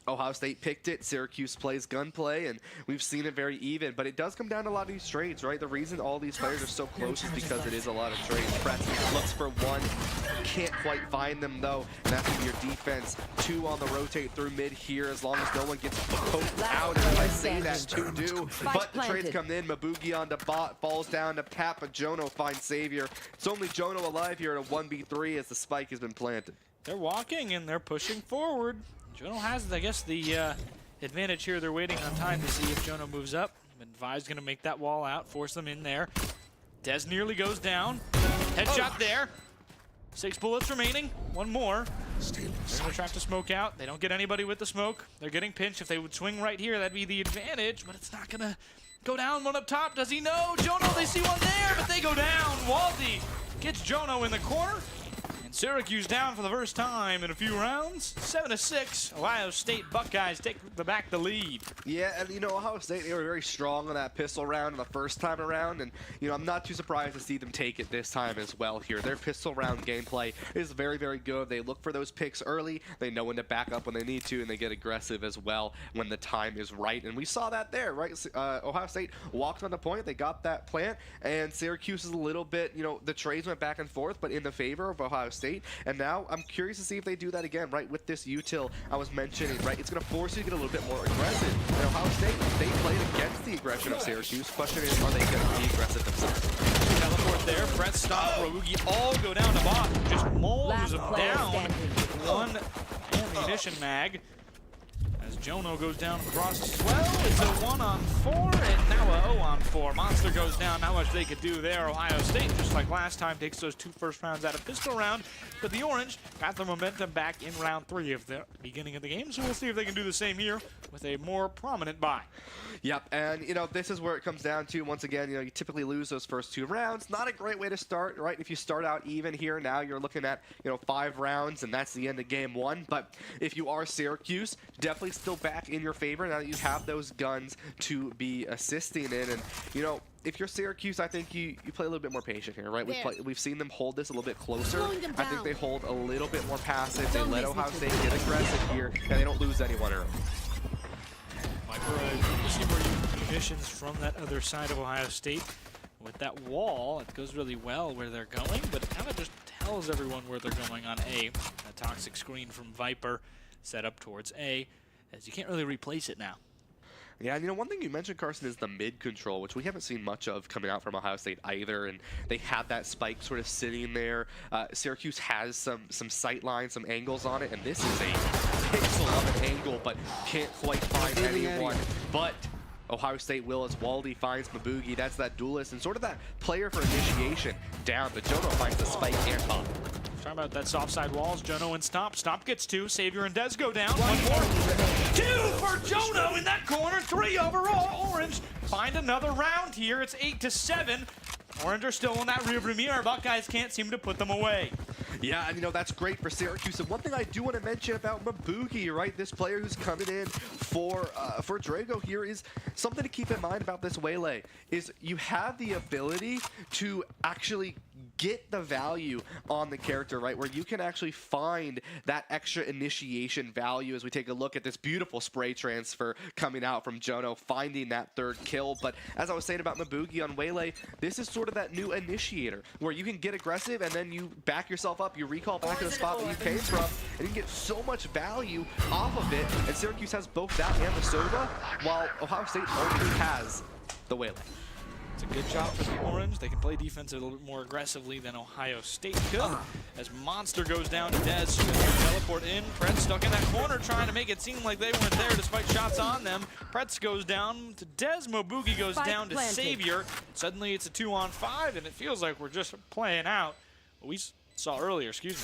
Ohio State picked it. Syracuse plays gunplay, and we've seen it very even. But it does come down to a lot of these trades, right? The reason all these players are so close is because it is a lot of trades. Pretz looks for one, can't quite find them though, and that's gonna be your defense. 2 on the rotate through mid here, as long as no one gets poked out. And I say that to do, but the trades come in. Mabugi on the bot, falls down to Pat, but Jono finds Savior. It's only Jono alive here at a 1v3 as the spike has been planted. They're walking and they're pushing forward. Jono has, I guess, the advantage here. They're waiting on time to see if Jono moves up. And Vi's going to make that wall out, force them in there. Dez nearly goes down. Headshot there. 6 bullets remaining. 1 more. They're going to try to smoke out. They don't get anybody with the smoke. They're getting pinched. If they would swing right here, that'd be the advantage. But it's not going to go down. One up top. Does he know? Jono, they see one there, but they go down. Waldy gets Jono in the corner. Syracuse down for the first time in a few rounds. 7-6. Ohio State Buckeyes take back the lead. Yeah, and you know, Ohio State, they were very strong on that pistol round the first time around, and you know, I'm not too surprised to see them take it this time as well here. Their pistol round gameplay is very, very good. They look for those picks early. They know when to back up when they need to, and they get aggressive as well when the time is right. And we saw that there, right? Ohio State walked on the point. They got that plant, and Syracuse is a little bit, you know, the trades went back and forth, but in the favor of Ohio State. And now I'm curious to see if they do that again, right? With this util I was mentioning, right? It's going to force you to get a little bit more aggressive. And Ohio State, they played against the aggression of Syracuse. Question is, are they going to be aggressive themselves? Teleport there. Pretz, Stomp, Rogugi all go down to bot. Just mows them down with 1 ammunition mag. As Jono goes down across as well. It's a 1-on-4 and now a 0-on-4. Monster goes down. Not much they could do there. Ohio State, just like last time, takes those 2 first rounds out of pistol round. But the Orange got their momentum back in round 3 of the beginning of the game. So we'll see if they can do the same here with a more prominent bye. Yep, and this is where it comes down to, once again, you typically lose those first 2 rounds. Not a great way to start, right? If you start out even here, now you're looking at 5 rounds, and that's the end of game 1. But if you are Syracuse, definitely still back in your favor now that you have those guns to be assisting in. And if you're Syracuse, I think you play a little bit more patient here, right? We've seen them hold this a little bit closer. I think they hold a little bit more passive. They let Ohio State get aggressive here, and they don't lose anyone early. You see more munitions from that other side of Ohio State. With that wall, it goes really well where they're going, but it kind of just tells everyone where they're going on A. A toxic screen from Viper set up towards A, as you can't really replace it now. Yeah, and one thing you mentioned, Carson, is the mid control, which we haven't seen much of coming out from Ohio State either, and they have that spike sort of sitting there. Syracuse has some sight lines, some angles on it, and this is a pixel of an angle, but can't quite find anyone. But Ohio State will, as Waldy finds Mabugi. That's that duelist and sort of that player for initiation down, but Jono finds the spike and pop. Talking about that soft side walls, Jono and Stomp. Stomp gets 2, Savior and Dez go down. 1 more. 2 for Jono in that corner, 3 overall. Orange find another round here. It's 8-7. Orange are still in that rearview mirror. Buckeyes can't seem to put them away. Yeah, and that's great for Syracuse. And one thing I do want to mention about Mabugi, right? This player who's coming in for Drago here is something to keep in mind about this Waylay is you have the ability to actually get the value on the character, right? Where you can actually find that extra initiation value as we take a look at this beautiful spray transfer coming out from Jono, finding that 3rd kill. But as I was saying about Mabugi on Waylay, this is sort of that new initiator where you can get aggressive and then you back yourself up, you recall back to the spot that you came from, and you can get so much value off of it. And Syracuse has both that and the Sova, while Ohio State only has the Waylay. It's a good job for the Orange. They can play defense a little bit more aggressively than Ohio State could. As Monster goes down to Dez, teleport in. Pretz stuck in that corner trying to make it seem like they weren't there despite shots on them. Pretz goes down to Dez. Mabugi goes down to Savior. Suddenly it's a 2-on-5, and it feels like we're just playing out what we saw earlier. Excuse me.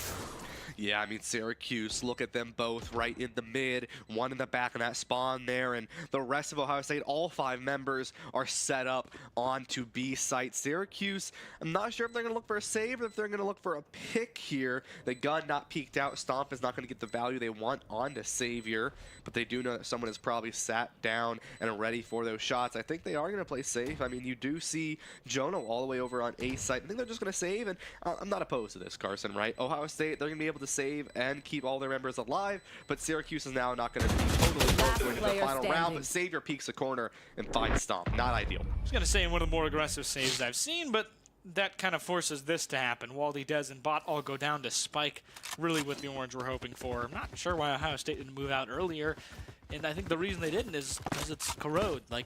Yeah, I mean, Syracuse, look at them both right in the mid, one in the back of that spawn there, and the rest of Ohio State, all 5 members are set up onto B site. Syracuse, I'm not sure if they're going to look for a save or if they're going to look for a pick here. The gun not peeked out. Stomp is not going to get the value they want onto Savior, but they do know that someone has probably sat down and are ready for those shots. I think they are going to play safe. I mean, you do see Jono all the way over on A site. I think they're just going to save, and I'm not opposed to this, Carson, right? Ohio State, they're going to be able to save and keep all their members alive, but Syracuse is now not going to be totally going into the final round, but Savior peeks the corner and finds Stomp. Not ideal. I was going to say one of the more aggressive saves I've seen, but that kind of forces this to happen. Waldy, Dez, and Bot all go down to spike, really what the Orange were hoping for. I'm not sure why Ohio State didn't move out earlier, and I think the reason they didn't is because it's Corrode. Like,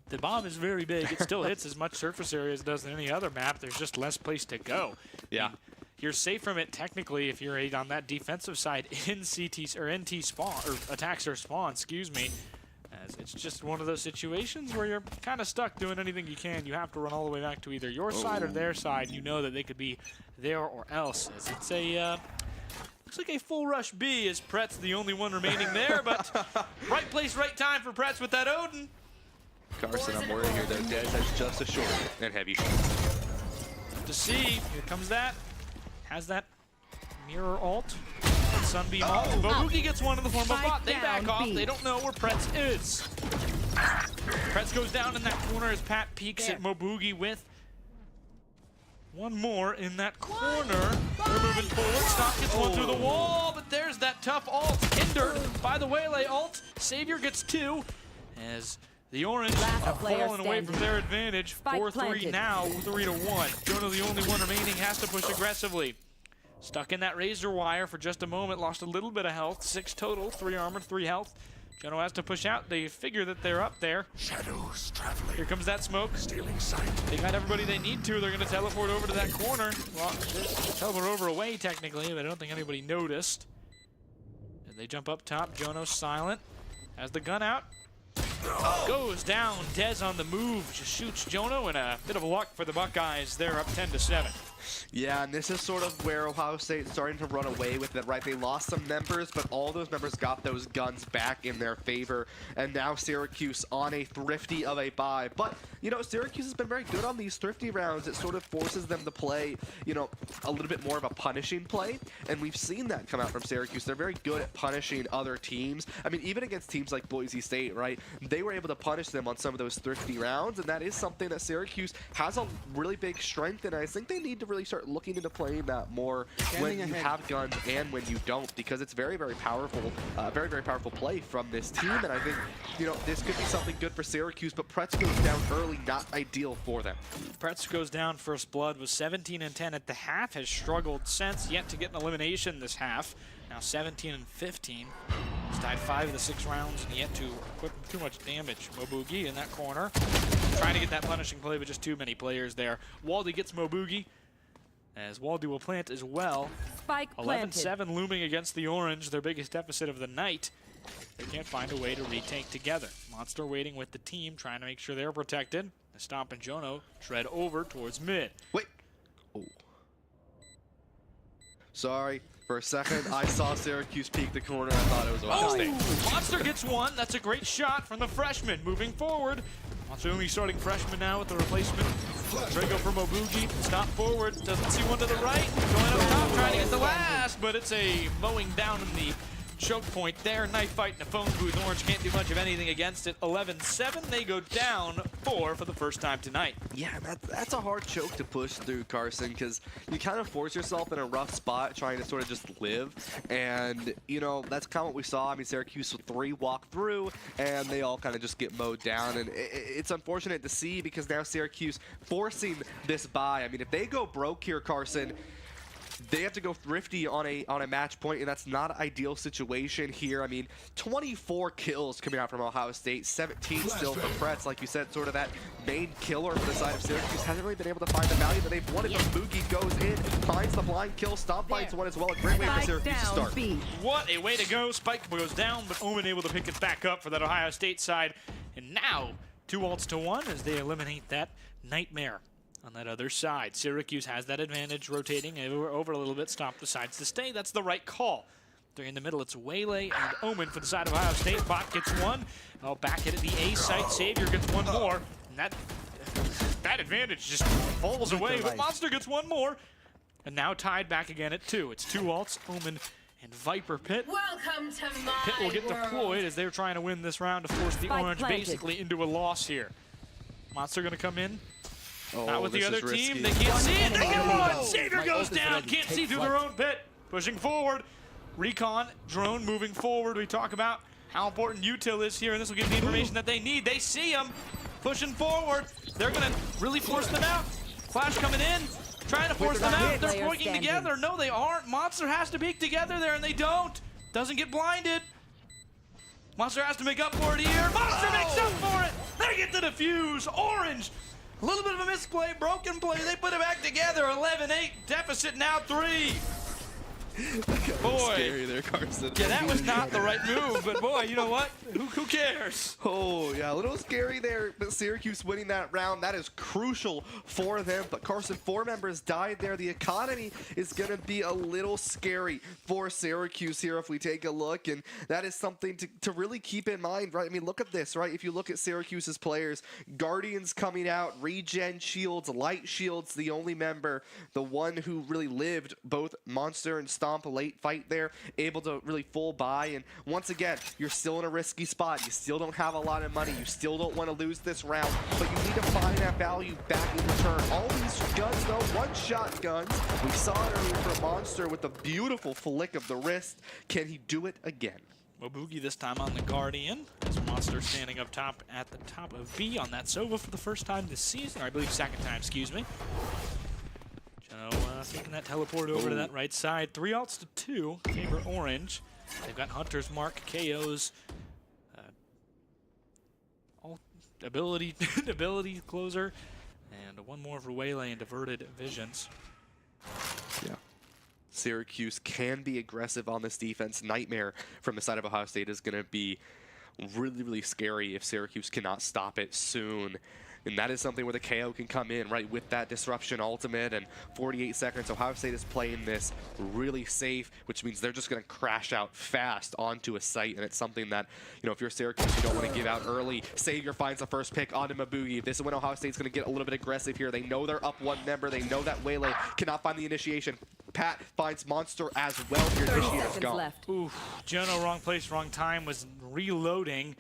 the bomb is very big. It still hits as much surface area as it does in any other map. There's just less place to go. Yeah. You're safe from it technically if you're on that defensive side in CT or NT spawn or attacks or spawn, excuse me. As it's just one of those situations where you're kind of stuck doing anything you can. You have to run all the way back to either your side or their side. You know that they could be there or else. As it's a looks like a full rush B as Pretz the only one remaining there, but right place, right time for Pretz with that Odin. Carson, I'm worried here though. Dez has just a short and heavy shot. To see, here comes that. Has that mirror ult. Sunbeam ult. Mabugi gets one in the form of Bot. They back off. They don't know where Pretz is. Pretz goes down in that corner as Pat peeks at Mabugi with one more in that corner. They're moving forward. Stomp gets one through the wall, but there's that tough ult. Hindered by the Waylay ult. Savior gets 2 as the Orange have fallen away from their advantage. 4-3 now, 3-1. Jono, the only one remaining, has to push aggressively. Stuck in that razor wire for just a moment, lost a little bit of health. 6 total, 3 armor, 3 health. Jono has to push out. They figure that they're up there. Shadows traveling. Here comes that smoke. Stealing sight. They got everybody they need to. They're going to teleport over to that corner. Well, teleport over away technically, but I don't think anybody noticed. And they jump up top. Jono's silent. has the gun out. Goes down. Dez on the move. Just shoots Jono, and a bit of a luck for the Buckeyes. They're up 10-7. Yeah, and this is sort of where Ohio State's starting to run away with it, right? They lost some members, but all those members got those guns back in their favor. And now Syracuse on a thrifty of a bye. But, you know, Syracuse has been very good on these thrifty rounds. It sort of forces them to play, you know, a little bit more of a punishing play. And we've seen that come out from Syracuse. They're very good at punishing other teams. I mean, even against teams like Boise State, right? They were able to punish them on some of those thrifty rounds. And that is something that Syracuse has a really big strength in. And I think they need to really start looking into playing that more when you have guns and when you don't, because it's very, very powerful, very, very powerful play from this team. And I think, you know, this could be something good for Syracuse, but Pretz goes down early, not ideal for them. Pretz goes down first blood, was 17-10 at the half, has struggled since, yet to get an elimination this half. Now 17-15. He's died 5 of the 6 rounds and yet to put too much damage. Mobugi in that corner, trying to get that punishing play, but just too many players there. Waldy gets Mobugi, as Waldy will plant as well. Spike planted. 11-7 looming against the Orange, their biggest deficit of the night. They can't find a way to retake together. Monster waiting with the team, trying to make sure they're protected. The Stomp and Jono shred over towards mid. Wait. Oh. Sorry. For a second, I saw Syracuse peek the corner. I thought it was Ohio State. Monster gets one. That's a great shot from the freshman. Moving forward. Monster only starting freshman now with the replacement. Drago for Mobugi. Stop forward. Doesn't see one to the right. Going up top, trying to get the last, but it's a mowing down in the choke point there. Knife fight in the phone booth. Orange can't do much of anything against it. 11-7. They go down 4 for the first time tonight. Yeah, that's a hard choke to push through, Carson, because you kind of force yourself in a rough spot trying to sort of just live. And, you know, that's kind of what we saw. I mean, Syracuse with 3 walk through, and they all kind of just get mowed down. And it's unfortunate to see because now Syracuse forcing this bye. I mean, if they go broke here, Carson, they have to go thrifty on a match point, and that's not an ideal situation here. I mean, 24 kills coming out from Ohio State, 17 still for Pretz. Like you said, sort of that main killer for the side of Syracuse hasn't really been able to find the value that they've wanted. But Boogie goes in, finds the blind kill, Stomp finds one as well. A great way for Syracuse to start. What a way to go. Spike goes down, but Omen able to pick it back up for that Ohio State side. And now, 2 ults to 1 as they eliminate that Nightmare. On that other side, Syracuse has that advantage, rotating over a little bit. Stomp decides to stay. That's the right call. They're in the middle. It's Waylay and Omen for the side of Ohio State. Bot gets one. Oh, back at the A site. Savior gets one more. And that advantage just falls away. But Monster gets one more. And now tied back again at 2. It's 2 ults, Omen and Viper Pit. Welcome to my Pit will get deployed as they're trying to win this round to force the Orange basically into a loss here. Monster going to come in. Not with the other team. They can't see it. They get one. Savior goes down. Can't see through their own pit. Pushing forward. Recon drone moving forward. We talk about how important util is here, and this will give the information that they need. They see him pushing forward. They're going to really force them out. Flash coming in, trying to force them out. They're working together. No, they aren't. Monster has to peek together there, and they don't. Doesn't get blinded. Monster has to make up for it here. Monster makes up for it. They get the defuse. Orange. A little bit of a misplay, broken play. They put it back together. 11-8, deficit now 3. Boy, scary there, Carson. Yeah, that was not the right move, but boy, you know what? Who cares? Oh, yeah, a little scary there, but Syracuse winning that round, that is crucial for them. But Carson, 4 members died there. The economy is going to be a little scary for Syracuse here if we take a look, and that is something to really keep in mind, right? I mean, look at this, right? If you look at Syracuse's players, Guardians coming out, Regen Shields, Light Shields, the only member, the one who really lived both Monster and Stomp, a late fight there, able to really full buy. And once again, you're still in a risky spot. You still don't have a lot of money. You still don't want to lose this round, but you need to find that value back in return. All these guns, though, one-shot guns. We saw it earlier for Monster with a beautiful flick of the wrist. Can he do it again? Mobugi this time on the Guardian. As Monster standing up top at the top of B on that Sova for the first time this season, or I believe second time, excuse me. Taking that teleport over to that right side. 3 ults to 2 favor Orange. They've got Hunter's Mark, KOs, ability closer, and one more for Waylay and Diverted Visions. Yeah. Syracuse can be aggressive on this defense. Nightmare from the side of Ohio State is going to be really, really scary if Syracuse cannot stop it soon. And that is something where the KO can come in, right, with that disruption ultimate. And 48 seconds, Ohio State is playing this really safe, which means they're just going to crash out fast onto a site. And it's something that, you know, if you're Syracuse, you don't want to give out early. Savior finds the first pick onto Mabugi. This is when Ohio State's going to get a little bit aggressive here. They know they're up one member. They know that Waylay cannot find the initiation. Pat finds Monster as well here. Initiator's gone. Left. Ooh, Jono, wrong place, wrong time, was reloading.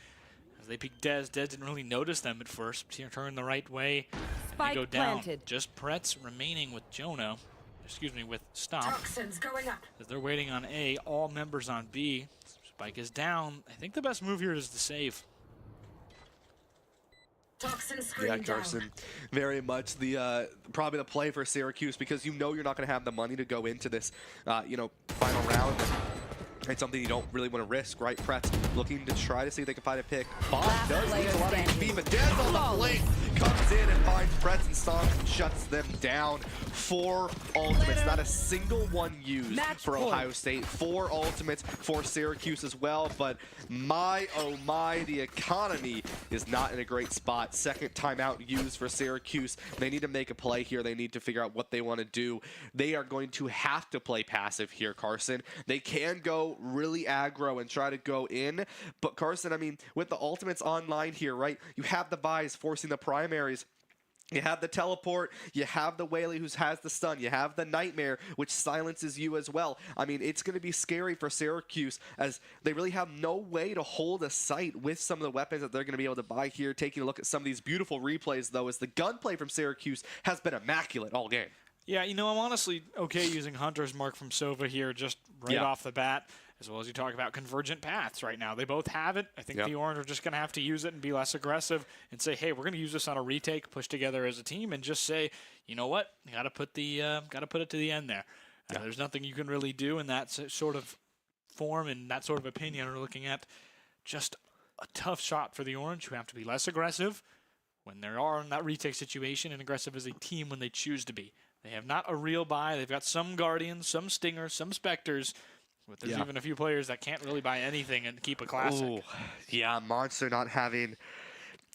They peeked Dez. Dez didn't really notice them at first. He turned the right way. Spike and they go down. planted. Just Pretz remaining with Jono. Excuse me, with Stomp. Toxins going up. As they're waiting on A, all members on B. Spike is down. I think the best move here is to save. Toxin screen Yeah, Carson, very much the probably the play for Syracuse, because you know you're not going to have the money to go into this, you know, final round. It's something you don't really want to risk, right? Pretz looking to try to see if they can find a pick. Bomb does lose a lot of HP, but Dez on the flank comes in and finds Pretz and Stomp and shuts them down. 4 ultimates, not a single one used for Ohio State. 4 ultimates for Syracuse as well, but my, oh my, the economy is not in a great spot. Second timeout used for Syracuse. They need to make a play here. They need to figure out what they want to do. They are going to have to play passive here, Carson. They can go really aggro and try to go in, but Carson, I mean, with the ultimates online here, right, you have the buys forcing the primaries. You have the teleport, you have the Waylay who has the stun, you have the Nightmare, which silences you as well. I mean, it's going to be scary for Syracuse, as they really have no way to hold a site with some of the weapons that they're going to be able to buy here. Taking a look at some of these beautiful replays, though, as the gunplay from Syracuse has been immaculate all game. Yeah, you know, I'm honestly okay using Hunter's Mark from Sova here just right off the bat, as well as you talk about convergent paths right now. They both have it. I think the Orange are just going to have to use it and be less aggressive and say, hey, we're going to use this on a retake, push together as a team, and just say, you know what, you got to put it to the end there. There's nothing you can really do in that sort of form and that sort of opinion. We're looking at just a tough shot for the Orange, who have to be less aggressive when they are in that retake situation and aggressive as a team when they choose to be. They have not a real buy. They've got some Guardians, some Stingers, some Spectres, but there's even a few players that can't really buy anything and keep a classic. Ooh, yeah, Monster not having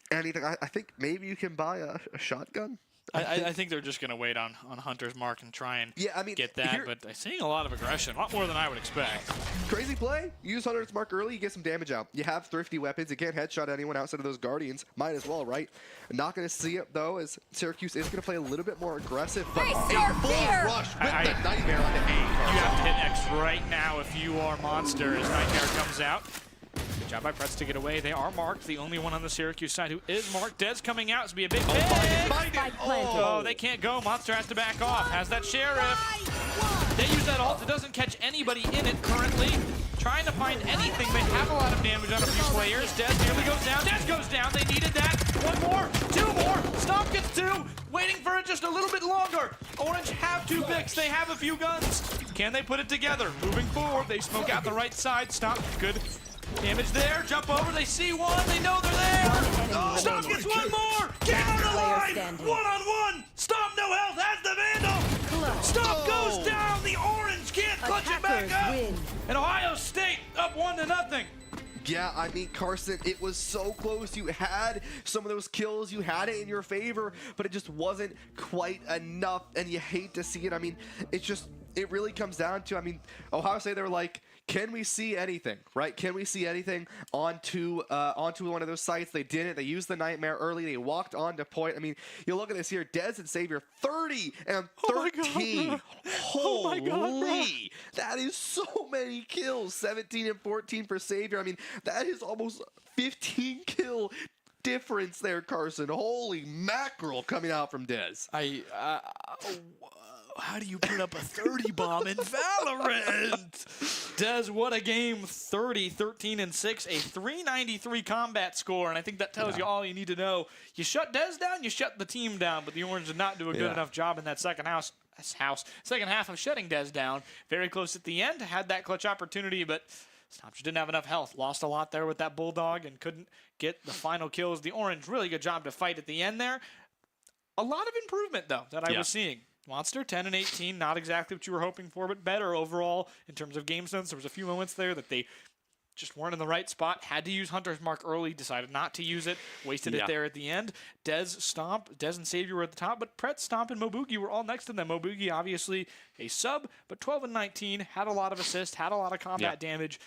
anything. I think maybe you can buy a shotgun. I think they're just going to wait on Hunter's Mark and try and get that, here, but I'm seeing a lot of aggression, a lot more than I would expect. Crazy play. Use Hunter's Mark early, you get some damage out. You have thrifty weapons. You can't headshot anyone outside of those Guardians. Might as well, right? Not going to see it, though, as Syracuse is going to play a little bit more aggressive, but a full rush with the Nightmare on the A. You have to hit X right now if you are Monster as Nightmare comes out. Good job by Pretz to get away. They are marked. The only one on the Syracuse side who is marked. Dez coming out. It's going to be a big pick. Oh, they can't go. Monster has to back off. Has that Sheriff. They use that ult. It doesn't catch anybody in it currently. Trying to find anything. They have a lot of damage on a few players. Dez nearly goes down. Dez goes down. They needed that. One more. 2 more. Stomp gets 2. Waiting for it just a little bit longer. Orange have 2 picks. They have a few guns. Can they put it together? Moving forward. They smoke out the right side. Stomp. Good damage there. Jump over. They see one. They know they're there. Stomp gets 1 more. Game on the line. 1-on-1. Stomp, no health, has the Vandal. Stomp goes down. The Orange can't clutch it back up. And Ohio State up 1-0. Yeah, I mean, Carson, it was so close. You had some of those kills. You had it in your favor, but it just wasn't quite enough, and you hate to see it. I mean, it really comes down to, I mean, Ohio State, they were like, can we see anything, right? Can we see anything onto one of those sites? They didn't. They used the Nightmare early. They walked on to point. I mean, you look at this here. Dez and Savior, 30 and 13. Holy. That is so many kills. 17 and 14 for Savior. I mean, that is almost 15 kill difference there, Carson. Holy mackerel coming out from Dez. How do you put up a 30 bomb in Valorant? Dez, what a game. 30, 13, and 6, a 393 combat score, and I think that tells you all you need to know. You shut Dez down, you shut the team down, but the Orange did not do a good enough job in that second half of shutting Dez down. Very close at the end, had that clutch opportunity, but Stomp just didn't have enough health. Lost a lot there with that Bulldog and couldn't get the final kills. The Orange, really good job to fight at the end there. A lot of improvement, though, that I was seeing. Monster, 10 and 18, not exactly what you were hoping for, but better overall in terms of game sense. There was a few moments there that they just weren't in the right spot. Had to use Hunter's Mark early, decided not to use it, wasted it there at the end. Dez and Savior were at the top, but Pret, Stomp, and Mobugi were all next to them. Mobugi, obviously a sub, but 12 and 19, had a lot of assists, had a lot of combat damage.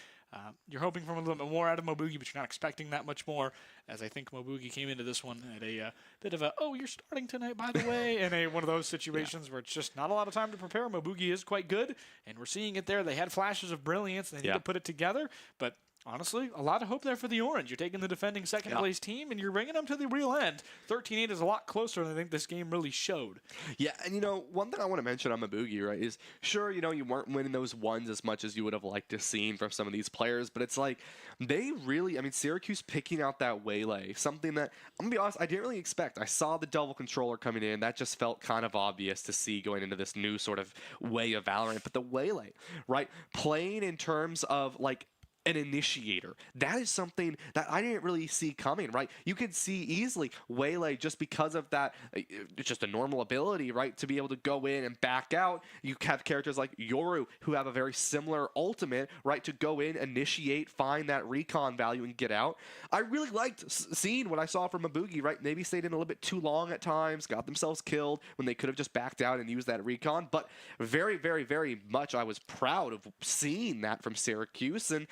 You're hoping for a little bit more out of Mobugi, but you're not expecting that much more, as I think Mobugi came into this one at a bit of a, oh, you're starting tonight, by the way, in one of those situations where it's just not a lot of time to prepare. Mobugi is quite good, and we're seeing it there. They had flashes of brilliance. They need to put it together, but honestly, a lot of hope there for the Orange. You're taking the defending second-place team, and you're bringing them to the real end. 13-8 is a lot closer than I think this game really showed. Yeah, and, one thing I want to mention on Mobugi, right, is sure, you weren't winning those ones as much as you would have liked to see from some of these players, but it's like they really, Syracuse picking out that Waylay, something that, I'm going to be honest, I didn't really expect. I saw the double controller coming in. That just felt kind of obvious to see going into this new sort of way of Valorant. But the Waylay, right, playing in terms of, like, an initiator. That is something that I didn't really see coming, right? You could see easily Waylay just because of that, it's just a normal ability, right? To be able to go in and back out. You have characters like Yoru who have a very similar ultimate, right? To go in, initiate, find that recon value and get out. I really liked seeing what I saw from Mabugi, right? Maybe stayed in a little bit too long at times, got themselves killed when they could have just backed out and used that recon. But very, very, very much I was proud of seeing that from Syracuse, and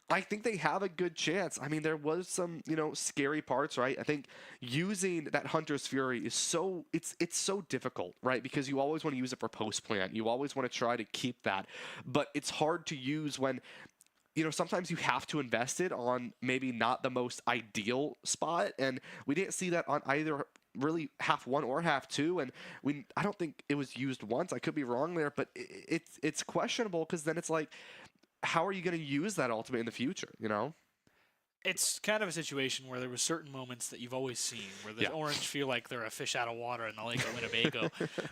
I think they have a good chance. There was some, scary parts, right? I think using that Hunter's Fury is it's so difficult, right? Because you always want to use it for post plant. You always want to try to keep that. But it's hard to use when, sometimes you have to invest it on maybe not the most ideal spot. And we didn't see that on either really half one or half two, and I don't think it was used once. I could be wrong there, but it's questionable, because then it's like, how are you going to use that ultimate in the future, It's kind of a situation where there were certain moments that you've always seen where the Orange feel like they're a fish out of water in the Lake of Winnebago,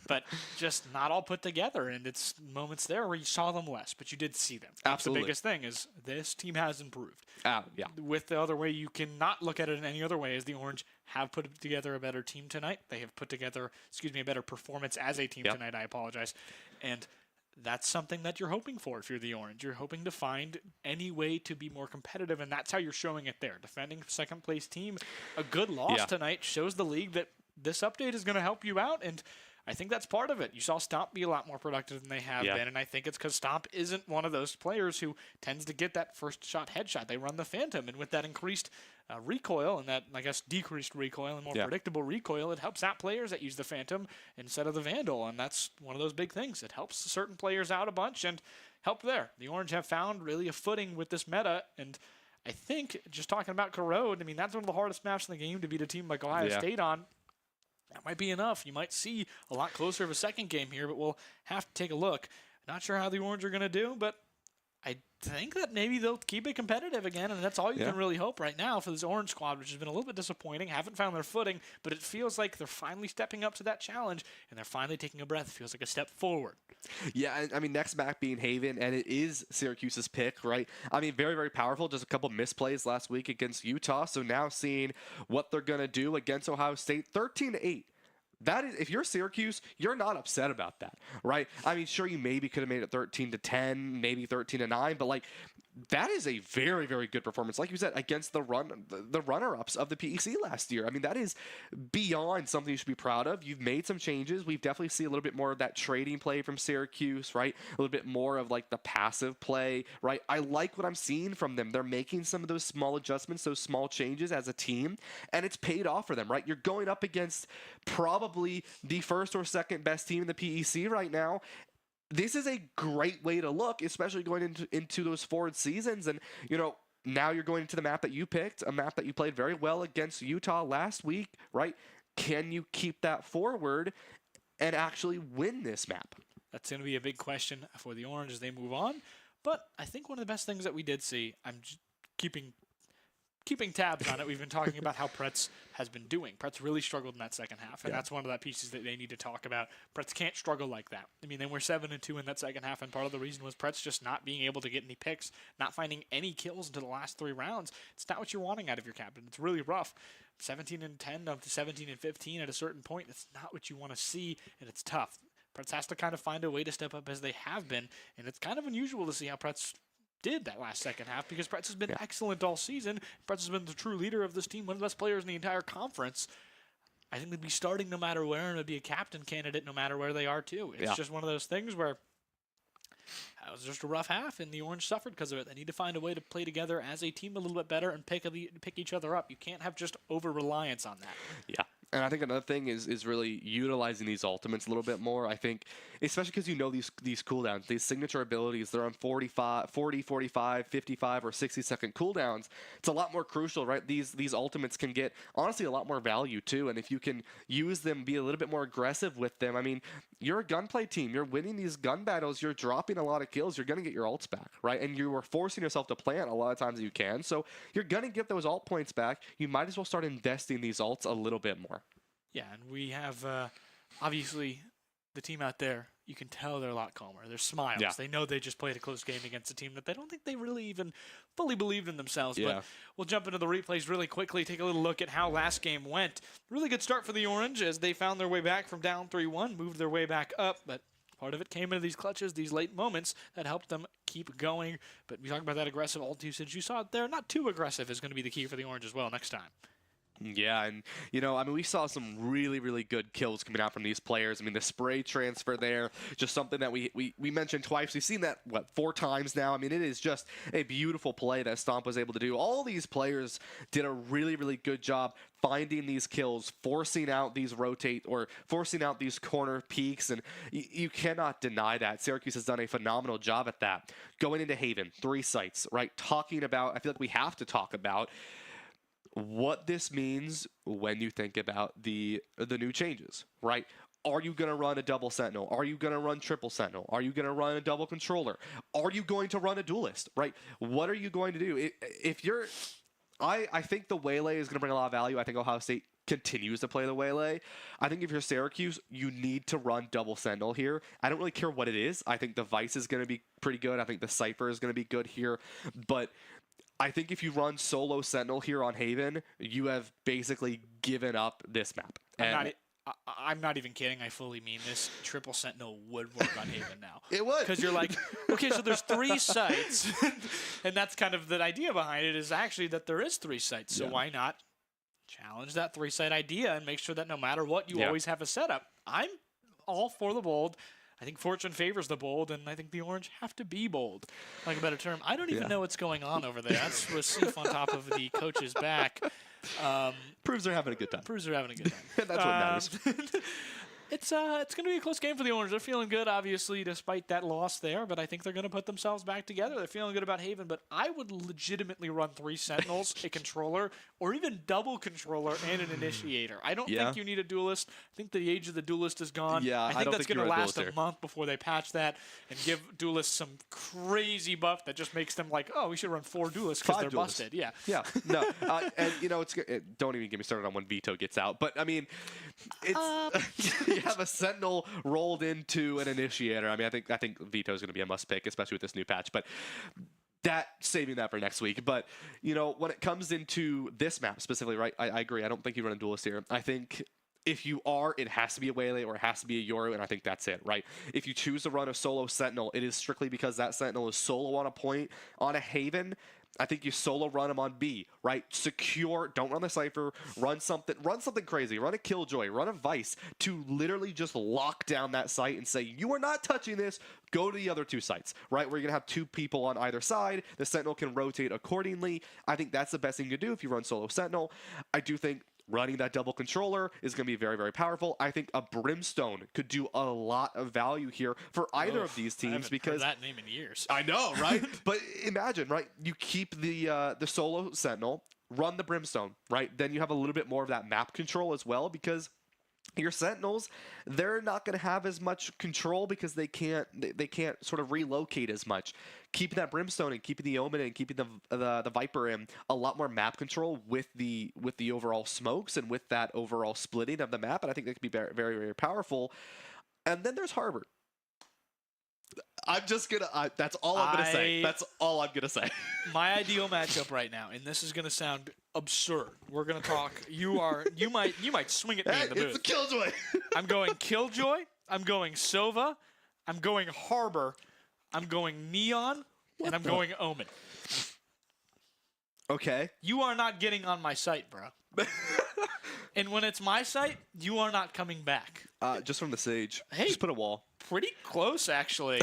but just not all put together. And it's moments there where you saw them less, but you did see them. Absolutely. The biggest thing is this team has improved. Yeah. With the other way, you cannot look at it in any other way, as the Orange have put together a better team tonight. They have put together, a better performance as a team tonight. I apologize. And that's something that you're hoping for if you're the Orange. You're hoping to find any way to be more competitive, and that's how you're showing it there. Defending second-place team, a good loss tonight shows the league that this update is going to help you out, and I think that's part of it. You saw Stomp be a lot more productive than they have been, and I think it's because Stomp isn't one of those players who tends to get that first shot headshot. They run the Phantom, and with that increased recoil and that, I guess, decreased recoil and more predictable recoil, it helps out players that use the Phantom instead of the Vandal, and that's one of those big things. It helps certain players out a bunch, and help there. The Orange have found really a footing with this meta, and I think, just talking about Corrode, that's one of the hardest maps in the game to beat a team like Ohio State on. That might be enough. You might see a lot closer of a second game here, but we'll have to take a look. Not sure how the Orange are going to do, but I think that maybe they'll keep it competitive again, and that's all you can really hope right now for this Orange squad, which has been a little bit disappointing. Haven't found their footing, but it feels like they're finally stepping up to that challenge, and they're finally taking a breath. It feels like a step forward. Yeah, next map being Haven, and it is Syracuse's pick, right? Very, very powerful. Just a couple misplays last week against Utah, so now seeing what they're going to do against Ohio State, 13-8. That is, if you're Syracuse, you're not upset about that, right? Sure, you maybe could have made it 13-10, maybe 13-9, but that is a very, very good performance. Like you said, against the runner-ups of the PEC last year. That is beyond something you should be proud of. You've made some changes. We've definitely seen a little bit more of that trading play from Syracuse, right? A little bit more of the passive play, right? I like what I'm seeing from them. They're making some of those small adjustments, those small changes as a team, and it's paid off for them, right? You're going up against probably the first or second best team in the PEC right now. This is a great way to look, especially going into those forward seasons. And, now you're going into the map that you picked, a map that you played very well against Utah last week, right? Can you keep that forward and actually win this map? That's going to be a big question for the Orange as they move on. But I think one of the best things that we did see, I'm just keeping tabs on it. We've been talking about how Pretz has been doing. Pretz really struggled in that second half, and that's one of the pieces that they need to talk about. Pretz can't struggle like that. They were 7-2 in that second half, and part of the reason was Pretz just not being able to get any picks, not finding any kills until the last 3 rounds. It's not what you're wanting out of your captain. It's really rough. 17-10 up to 17-15 at a certain point, it's not what you want to see, and it's tough. Pretz has to kind of find a way to step up as they have been, and it's kind of unusual to see how Pretz did that last second half because Pretz has been excellent all season. Pretz has been the true leader of this team, one of the best players in the entire conference. I think they'd be starting no matter where, and would be a captain candidate no matter where they are, too. It's just one of those things where it was just a rough half, and the Orange suffered because of it. They need to find a way to play together as a team a little bit better and pick each other up. You can't have just over-reliance on that. Yeah. And I think another thing is really utilizing these ultimates a little bit more. I think, especially because you know these cooldowns, these signature abilities, they're on 40, 45, 55, or 60-second cooldowns. It's a lot more crucial, right? These ultimates can get, honestly, a lot more value, too. And if you can use them, be a little bit more aggressive with them, I mean, you're a gunplay team. You're winning these gun battles. You're dropping a lot of kills. You're going to get your ults back, right? And you are forcing yourself to plant a lot of times that you can. So you're going to get those ult points back. You might as well start investing these ults a little bit more. Yeah, and we have, obviously, the team out there, you can tell they're a lot calmer. They're smiles. Yeah. They know they just played a close game against a team that they don't think they really even fully believed in themselves. Yeah. But we'll jump into the replays really quickly, take a little look at how last game went. Really good start for the Orange as they found their way back from down 3-1, moved their way back up, but part of it came into these clutches, these late moments that helped them keep going. But we talk about that aggressive ult usage. You saw it there. Not too aggressive is going to be the key for the Orange as well next time. Yeah, and, you know, I mean, we saw some really, really good kills coming out from these players. I mean, the spray transfer there, just something that we mentioned twice. We've seen that, 4 times now? I mean, it is just a beautiful play that Stomp was able to do. All these players did a really, really good job finding these kills, forcing out these rotate or forcing out these corner peaks, and you cannot deny that. Syracuse has done a phenomenal job at that. Going into Haven, 3 sites, right? Talking about, I feel like we have to talk about what this means when you think about the new changes, right? Are you going to run a double sentinel? Are you going to run triple sentinel? Are you going to run a double controller? Are you going to run a duelist, right? What are you going to do? If you're, I think the Waylay is going to bring a lot of value. I think Ohio State continues to play the Waylay. I think if you're Syracuse, you need to run double sentinel here. I don't really care what it is. I think the Vice is going to be pretty good. I think the Cypher is going to be good here, but I think if you run solo Sentinel here on Haven, you have basically given up this map. I'm not even kidding. I fully mean this. Triple Sentinel would work on Haven now. It would. Because you're like, okay, so there's 3 sites. And that's kind of the idea behind it is actually that there is 3 sites. So why not challenge that 3-site idea and make sure that no matter what, you always have a setup. I'm all for the bold. I think fortune favors the bold, and I think the Orange have to be bold, like a better term. I don't even know what's going on over there. That's Rasif on top of the coach's back. Proves they're having a good time. Proves they're having a good time. That's what matters. It's going to be a close game for the Orange. They're feeling good, obviously, despite that loss there, but I think they're going to put themselves back together. They're feeling good about Haven, but I would legitimately run 3 Sentinels, a controller, or even double controller and an initiator. I don't think you need a duelist. I think the age of the duelist is gone. Yeah, I think that's going to last a here. month before they patch that and give duelists some crazy buff that just makes them like, oh, we should run 4 duelists because they're duelists. busted. Yeah. Yeah, no, and you know, don't even get me started on when Vito gets out. But I mean, it's you have a Sentinel rolled into an initiator. I mean, I think Vito's going to be a must pick, especially with this new patch. But saving that for next week. But you know, when it comes into this map specifically, right? I agree. I don't think you run a duelist here. I think if you are, it has to be a Waylay or it has to be a Yoru, and I think that's it, right? If you choose to run a solo Sentinel, it is strictly because that Sentinel is solo on a point on a Haven. I think you solo run him on B, right? Secure, don't run the Cypher, run something crazy, run a Killjoy, run a Vice to literally just lock down that site and say, you are not touching this, go to the other 2 sites, right? Where you're going to have 2 people on either side, the Sentinel can rotate accordingly. I think that's the best thing to do if you run solo Sentinel. I do think running that double controller is going to be very, very powerful. I think a Brimstone could do a lot of value here for either of these teams because I haven't heard that name in years. I know, right? But imagine, right? You keep the solo Sentinel, run the Brimstone, right? Then you have a little bit more of that map control as well because your Sentinels, they're not going to have as much control because they can't sort of relocate as much. Keeping that Brimstone and keeping the Omen and keeping the Viper in a lot more map control with the overall smokes and with that overall splitting of the map, and I think that could be very, very, very powerful. And then there's Harbor. I'm just gonna. That's all I'm gonna say. That's all I'm gonna say. My ideal matchup right now, and this is gonna sound absurd. We're gonna talk. You might swing at me in the booth. It's a Killjoy. I'm going Killjoy. I'm going Sova. I'm going Harbor. I'm going Neon and I'm going Omen. Okay. You are not getting on my site, bro. And when it's my site, you are not coming back. Just from the Sage. Hey. Just put a wall. Pretty close, actually.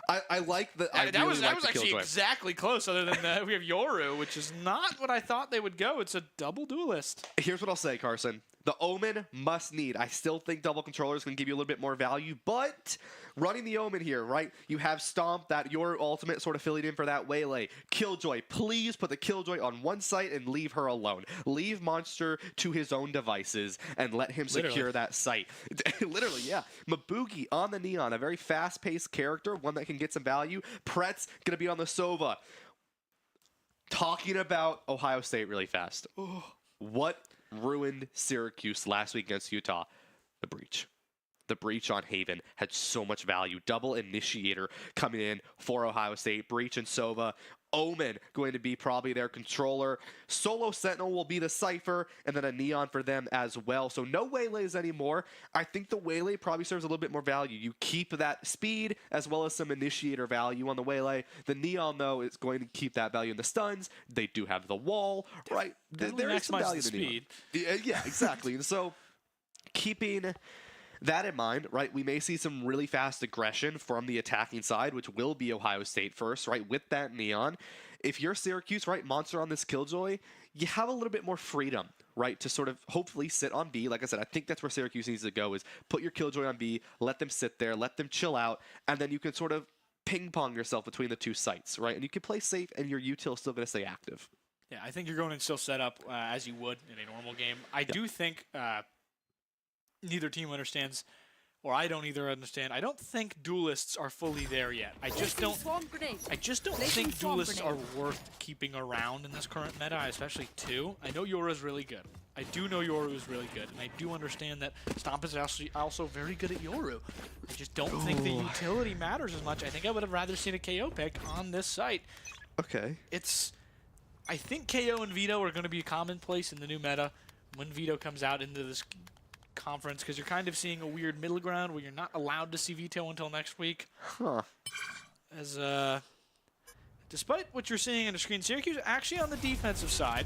I like the. That was actually exactly close, other than we have Yoru, which is not what I thought they would go. It's a double duelist. Here's what I'll say, Carson. The Omen must need. I still think double controllers can give you a little bit more value, but running the Omen here, right? You have Stomp, that your ultimate sort of filled in for that Waylay. Killjoy, please put the Killjoy on one site and leave her alone. Leave Monster to his own devices and let him secure that site. Literally, yeah. Mabugi on the Neon, a very fast-paced character, one that can get some value. Pret's gonna be on the Sova. Talking about Ohio State really fast. What ruined Syracuse last week against Utah? The breach. The breach on Haven had so much value. Double initiator coming in for Ohio State. Breach and Sova. Omen going to be probably their controller. Solo Sentinel will be the Cypher, and then a Neon for them as well. So no Waylays anymore. I think the Waylay probably serves a little bit more value. You keep that speed as well as some initiator value on the Waylay. The Neon, though, is going to keep that value in the stuns. They do have the wall, right? There is some value in the Neon. Yeah, exactly. And so keeping that in mind, right, we may see some really fast aggression from the attacking side, which will be Ohio State first, right, with that Neon. If you're Syracuse, right, Monster on this Killjoy, you have a little bit more freedom, right, to sort of hopefully sit on B. Like I said, I think that's where Syracuse needs to go, is put your Killjoy on B, let them sit there, let them chill out, and then you can sort of ping-pong yourself between the two sites, right, and you can play safe, and your util is still going to stay active. Yeah, I think you're going to still set up as you would in a normal game. I do think neither team understands, or I don't either understand. I don't think duelists are fully there yet. I just don't think duelists are worth keeping around in this current meta, especially 2. I know Yoru is really good. I do know Yoru is really good, and I do understand that Stomp is also very good at Yoru. I just don't think the utility matters as much. I think I would have rather seen a KO pick on this site. Okay. I think KO and Veto are going to be commonplace in the new meta when Veto comes out into this conference, because you're kind of seeing a weird middle ground where you're not allowed to see Veto until next week. As despite what you're seeing on the screen, Syracuse actually on the defensive side.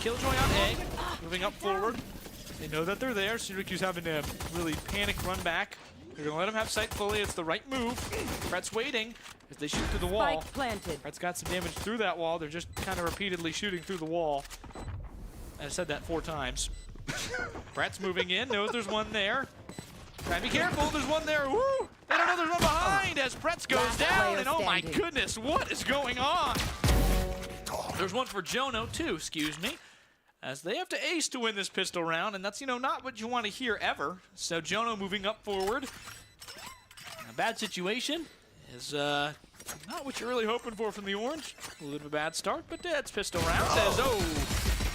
Killjoy on A, moving up forward. They know that they're there. Syracuse having to really panic run back. They're going to let them have sight fully. It's the right move. Pret's waiting as they shoot through the wall. Pret's got some damage through that wall. They're just kind of repeatedly shooting through the wall. I said that 4 times. Pret's moving in, knows there's one there. Try to be careful, there's one there. Woo! They don't know there's one behind as Pretz goes down, and oh my goodness, what is going on? There's one for Jono too, excuse me, as they have to ace to win this pistol round, and that's, not what you want to hear ever. So Jono moving up forward. A bad situation is not what you're really hoping for from the Orange. A little bit of a bad start, but it's pistol round. Says,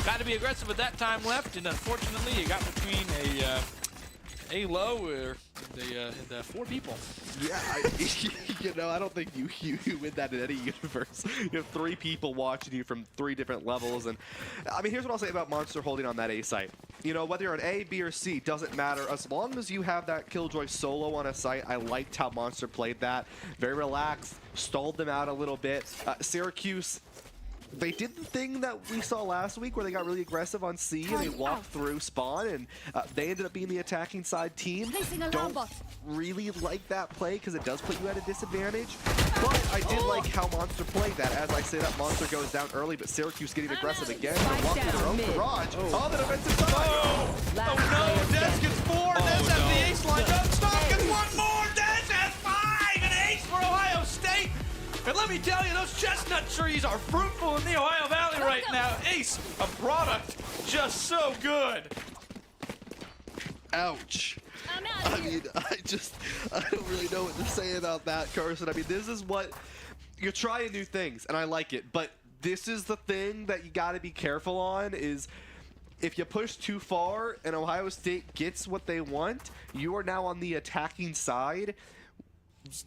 got to be aggressive with that time left, and unfortunately, you got between a low or the 4 people. Yeah, I don't think you win that in any universe. You have 3 people watching you from 3 different levels, and I mean, here's what I'll say about Monster holding on that A site. Whether you're an A, B, or C, doesn't matter. As long as you have that Killjoy solo on a site, I liked how Monster played that. Very relaxed, stalled them out a little bit. Syracuse, they did the thing that we saw last week where they got really aggressive on C and they walked through spawn, and they ended up being the attacking side team. Don't really like that play because it does put you at a disadvantage, but I did like how Monster played that. As I say, that Monster goes down early, but Syracuse getting aggressive again. They're walking their own garage on the defensive side. Oh no, Des gets 4, Des has the ace lined up, Stomp gets 1 more, Des has 5, an ace for Ohio State. And let me tell you, those chestnut trees are fruitful in the Ohio Valley right now. Ace, a product, just so good. Ouch. I mean, I don't really know what to say about that, Carson. I mean, this is what, you're trying new things, and I like it, but this is the thing that you got to be careful on, is if you push too far and Ohio State gets what they want, you are now on the attacking side.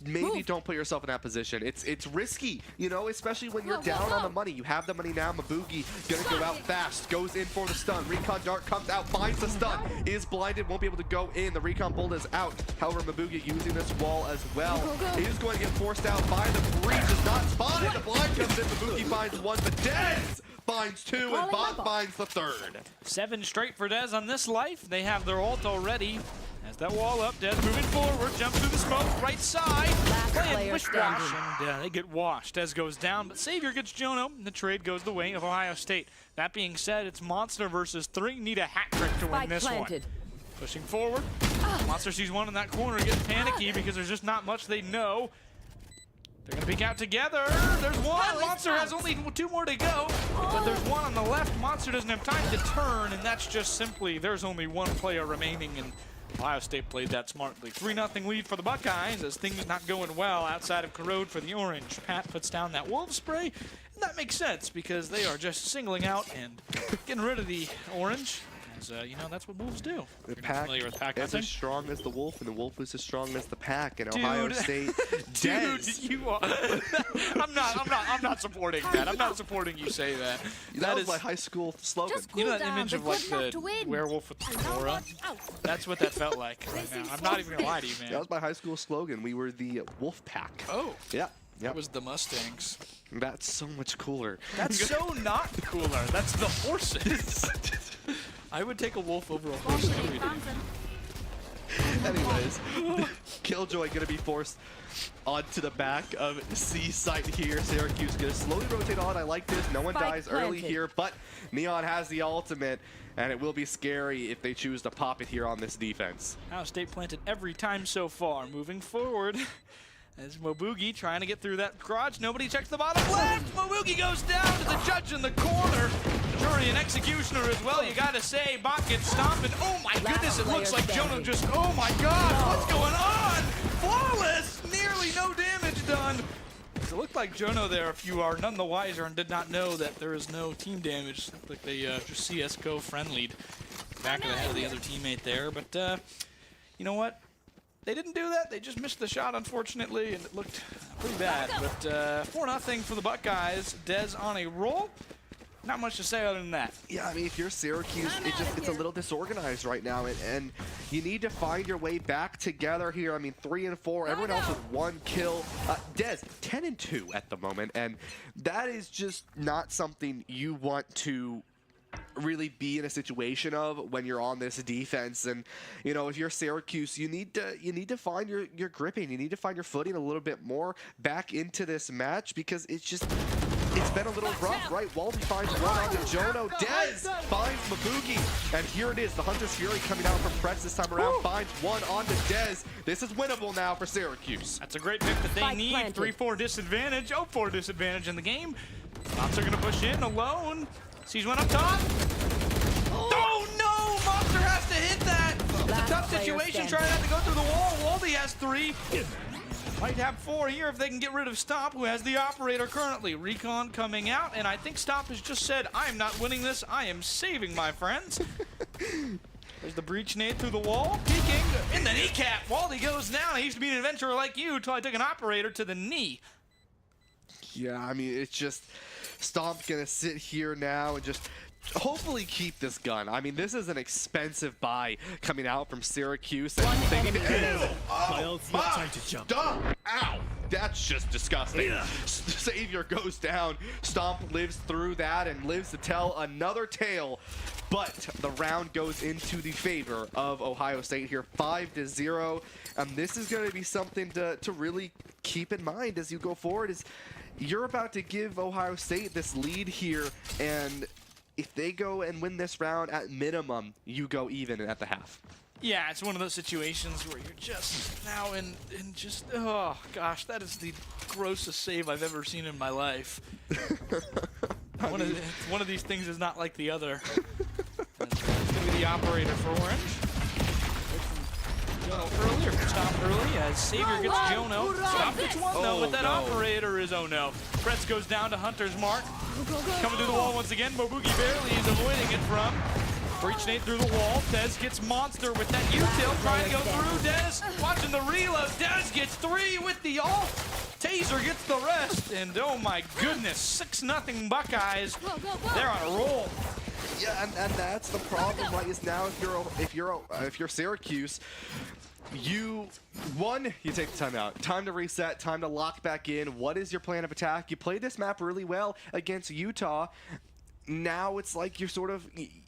maybe don't put yourself in that position. It's risky, you know, especially when you're down on the money. You have the money now. Mabugi gonna go out fast, goes in for the stun. Recon Dart comes out, finds the stun, is blinded, won't be able to go in. The Recon Bolt is out. However, Mabugi using this wall as well. He is going to get forced out by the breach. Is not spotted. The blind comes in. Mabugi finds one, but Dez finds two, and Bot finds the third. 7 straight for Dez on this life. They have their ult already. Has that wall up. Dez moving forward. Jumps through the smoke. Right side. Playing wish wash. And they get washed. Dez goes down, but Savior gets Jono. And the trade goes the way of Ohio State. That being said, it's Monster versus 3. Need a hat trick to win this one. Pushing forward. Monster sees one in that corner. Gets panicky because there's just not much they know. They're going to peek out together. There's one. Monster has only 2 more to go. But there's one on the left. Monster doesn't have time to turn. And that's just simply, there's only 1 player remaining. And Ohio State played that smartly. 3-0 lead for the Buckeyes as things not going well outside of Corrode for the Orange. Pat puts down that wolf spray. And that makes sense because they are just singling out and getting rid of the Orange. As, you know, that's what wolves do. The pack is as strong as the wolf, and the wolf is as strong as the pack. And Ohio State, dude, you are. I'm not supporting that. I'm not supporting you say that. That was my high school slogan. You know that image of like the werewolf with the aura? That's what that felt like right now. I'm not even gonna lie to you, man. That was my high school slogan. We were the wolf pack. Oh. Yeah. That was the Mustangs. That's so much cooler. That's so not cooler. That's the horses. I would take a wolf over a horse every day. Anyways, Killjoy gonna be forced onto the back of C site here. Syracuse gonna slowly rotate on. I like this. No one dies early here, but Neon has the ultimate, and it will be scary if they choose to pop it here on this defense. Ohio State planted every time so far. Moving forward. As Mabugi trying to get through that garage. Nobody checks the bottom left. Mabugi goes down to the judge in the corner. Jury and executioner as well. You got to say, Bot gets stomped. And oh my goodness, it looks like Jono just, oh my God, what's going on? Flawless, nearly no damage done. It looked like Jono there, if you are none the wiser and did not know that there is no team damage. Looked like they just CSGO friendlied back of the head of the other teammate there. But you know what? They didn't do that. They just missed the shot, unfortunately, and it looked pretty bad. But 4-0 for the Buckeyes. Dez on a roll. Not much to say other than that. Yeah, I mean, if you're Syracuse, it's a little disorganized right now, and you need to find your way back together here. I mean, 3 and 4. Everyone else with 1 kill. Dez 10 and 2 at the moment, and that is just not something you want to really be in a situation of when you're on this defense. And you know, if you're Syracuse, you need to find your gripping. You need to find your footing a little bit more back into this match, because it's been a little rough, right? Walden finds one onto Jono. Dez finds Mabugi, and here it is. The Hunter's Fury coming out from Pretz this time around, finds one onto Dez. This is winnable now for Syracuse. That's a great pick that they need. 3-4 disadvantage, 0-4 disadvantage in the game. Monster gonna push in alone. Sees one up top. Oh no! Monster has to hit that. It's a tough situation trying not to go through the wall. Waldy has 3. Might have 4 here if they can get rid of Stomp, who has the operator currently. Recon coming out, and I think Stomp has just said, I am not winning this. I am saving my friends. There's the breach nade through the wall. Peeking in the kneecap. Waldy goes down. I used to be an adventurer like you until I took an operator to the knee. Yeah, I mean, it's just Stomp gonna sit here now and just hopefully keep this gun. I mean, this is an expensive buy coming out from Syracuse. And they need to, oh my, time to jump. Stop! Ow! That's just disgusting. Yeah. Savior goes down. Stomp lives through that and lives to tell another tale. But the round goes into the favor of Ohio State here, 5-0. And this is going to be something to really keep in mind as you go forward. Is you're about to give Ohio State this lead here, and if they go and win this round, at minimum, you go even at the half. Yeah, it's one of those situations where you're just now in just, oh gosh, that is the grossest save I've ever seen in my life. One of these things is not like the other. It's going to be the operator for Orange. Jono earlier, Stomp early as Savior gets Jono. Stomp gets one though, but that operator is oh no. Pretz goes down to Hunter's mark. Coming through the wall once again. Mabugi barely is avoiding it from Breach Nate through the wall. Dez gets Monster with that U-tilt, trying to go through. Dez watching the reload. Dez gets 3 with the ult. Taser gets the rest. And oh my goodness, 6-0 Buckeyes. They're on a roll. Yeah, and that's the problem, right? Is now if you're Syracuse, you take the time out, time to reset, time to lock back in. What is your plan of attack? You played this map really well against Utah. Now it's like you're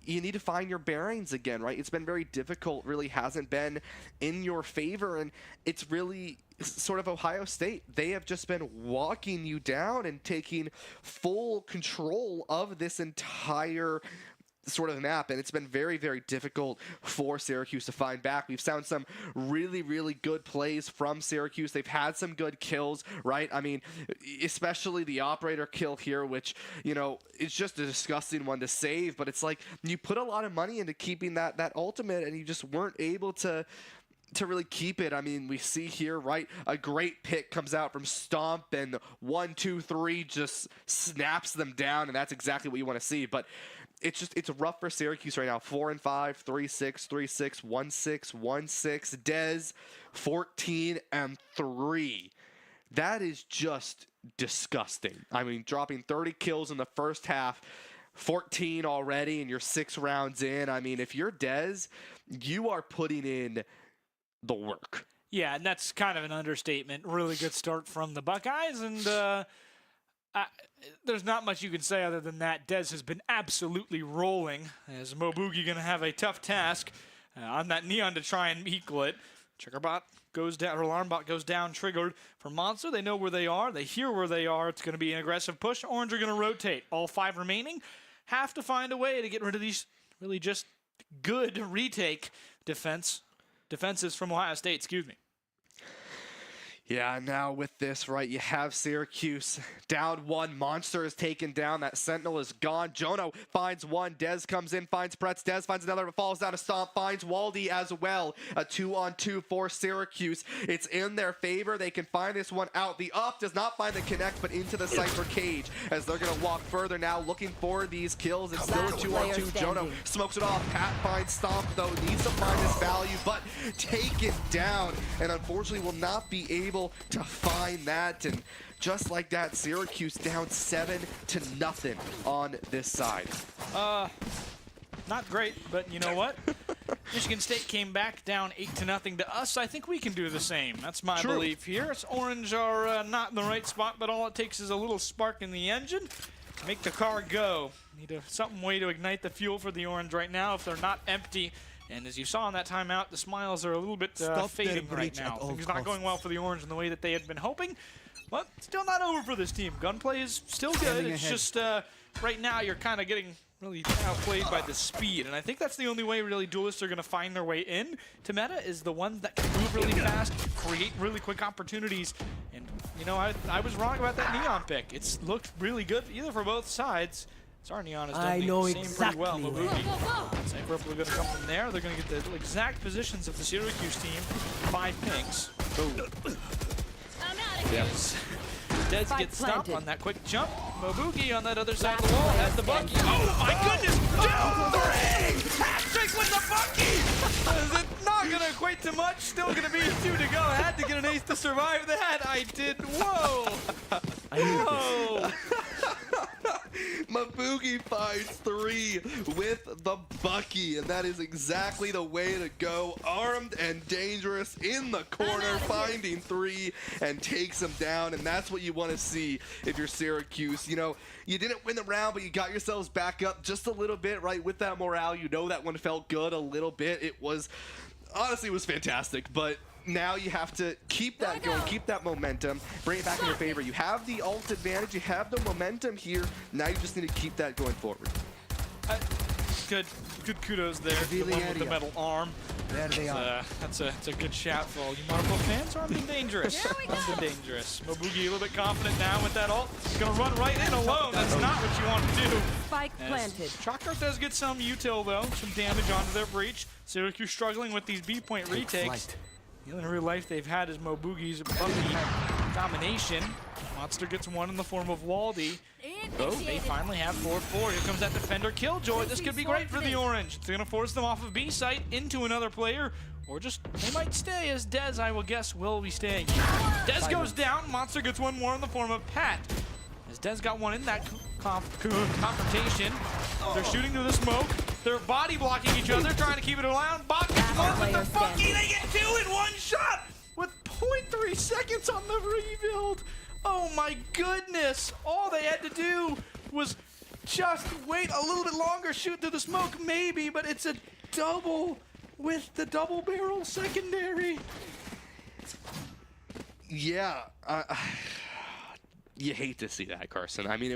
you need to find your bearings again, right? It's been very difficult, really hasn't been in your favor, and it's really sort of Ohio State. They have just been walking you down and taking full control of this entire sort of map, and it's been very, very difficult for Syracuse to find back. We've found some really, really good plays from Syracuse. They've had some good kills, right? I mean, especially the operator kill here, which, you know, it's just a disgusting one to save, but it's like you put a lot of money into keeping that ultimate, and you just weren't able to really keep it. I mean, we see here, right, a great pick comes out from Stomp, and 1, 2, 3 just snaps them down, and that's exactly what you want to see. But it's rough for Syracuse right now. 4-5, 3-6, 3-6, 1-6, 1-6. Dez 14-3. That is just disgusting. I mean, dropping 30 kills in the first half, 14 already, and you're 6 rounds in. I mean, if you're Dez, you are putting in the work. Yeah, and that's kind of an understatement. Really good start from the Buckeyes, and there's not much you can say other than that. Dez has been absolutely rolling, as Moboogie going to have a tough task on that Neon to try and equal it. Triggerbot goes down, or Alarmbot goes down, triggered for Monster. They know where they are. They hear where they are. It's going to be an aggressive push. Orange are going to rotate. All 5 remaining have to find a way to get rid of these really just good retake defenses from Ohio State, excuse me. Yeah, now with this, right, you have Syracuse down 1. Monster is taken down. That Sentinel is gone. Jono finds 1. Dez comes in, finds Pretz. Dez finds another, but falls down to Stomp. Finds Waldy as well. A 2-on-2 for Syracuse. It's in their favor. They can find this one out. The up does not find the connect, but into the Cypher cage as they're going to walk further now, looking for these kills. It's still a 2-on-2. Jono smokes it off. Pat finds Stomp, though. Needs to find this value, but taken down, and unfortunately will not be able to find that. And just like that, Syracuse down 7-0 on this side. Not great, but you know what? Michigan State came back down 8-0 to us. I think we can do the same. That's my belief here. It's Orange are not in the right spot, but all it takes is a little spark in the engine to make the car go. Need some way to ignite the fuel for the Orange right now if they're not empty. And as you saw in that timeout, the smiles are a little bit fading right now. Things not going well for the Orange in the way that they had been hoping. But still not over for this team. Gunplay is still good. It's just right now you're kind of getting really outplayed by the speed. And I think that's the only way really duelists are going to find their way in to meta, is the ones that can move really fast, create really quick opportunities. And, you know, I was wrong about that Neon pick. It's looked really good either for both sides. Our Neon has done the same pretty well. Moboogie. Same purple are going to come from there. They're going to get the exact positions of the Syracuse team. 5 pinks. Yes. Dez gets stopped on that quick jump. Moboogie on that other side of the wall has the Bucky. Oh my goodness! 2-3! Hat-trick with the Bucky! Is it not going to equate to much? Still going to be 2 to go. Had to get an ace to survive that. I did. Whoa! Whoa! Maboogie finds 3 with the Bucky, and that is exactly the way to go. Armed and dangerous in the corner, finding 3 and takes him down, and that's what you want to see if you're Syracuse. You know, you didn't win the round, but you got yourselves back up just a little bit, right? With that morale, you know that one felt good a little bit. It was, honestly, it was fantastic, but now you have to keep that going, keep that momentum, bring it back in your favor. You have the ult advantage, you have the momentum here. Now you just need to keep that going forward. Good kudos there to the one with the metal arm. There they are. That's a good shout for all you Marvel fans. Armed and dangerous. Armed and dangerous. Moboogie a little bit confident now with that ult. He's gonna run right in alone. That's not what you want to do. Spike planted. Chalkart does get some util though, some damage onto their breach. Syracuse struggling with these B point retakes. The only real life they've had is Moboogie's Bucky domination. Monster gets one in the form of Waldy. Oh, they finally have 4-4. Here comes that defender Killjoy. This could be great for the Orange. It's going to force them off of B site into another player, or just they might stay as Dez, I will guess, will be staying. Dez goes down. Monster gets one more in the form of Pat. As Dez got one in that confrontation. They're shooting through the smoke. They're body blocking each other, trying to keep it around. Bot gets one with the funky. They get two in one shot with 0.3 seconds on the rebuild. Oh my goodness. All they had to do was just wait a little bit longer, shoot through the smoke maybe, but it's a double with the double barrel secondary. Yeah. You hate to see that, Carson. I mean,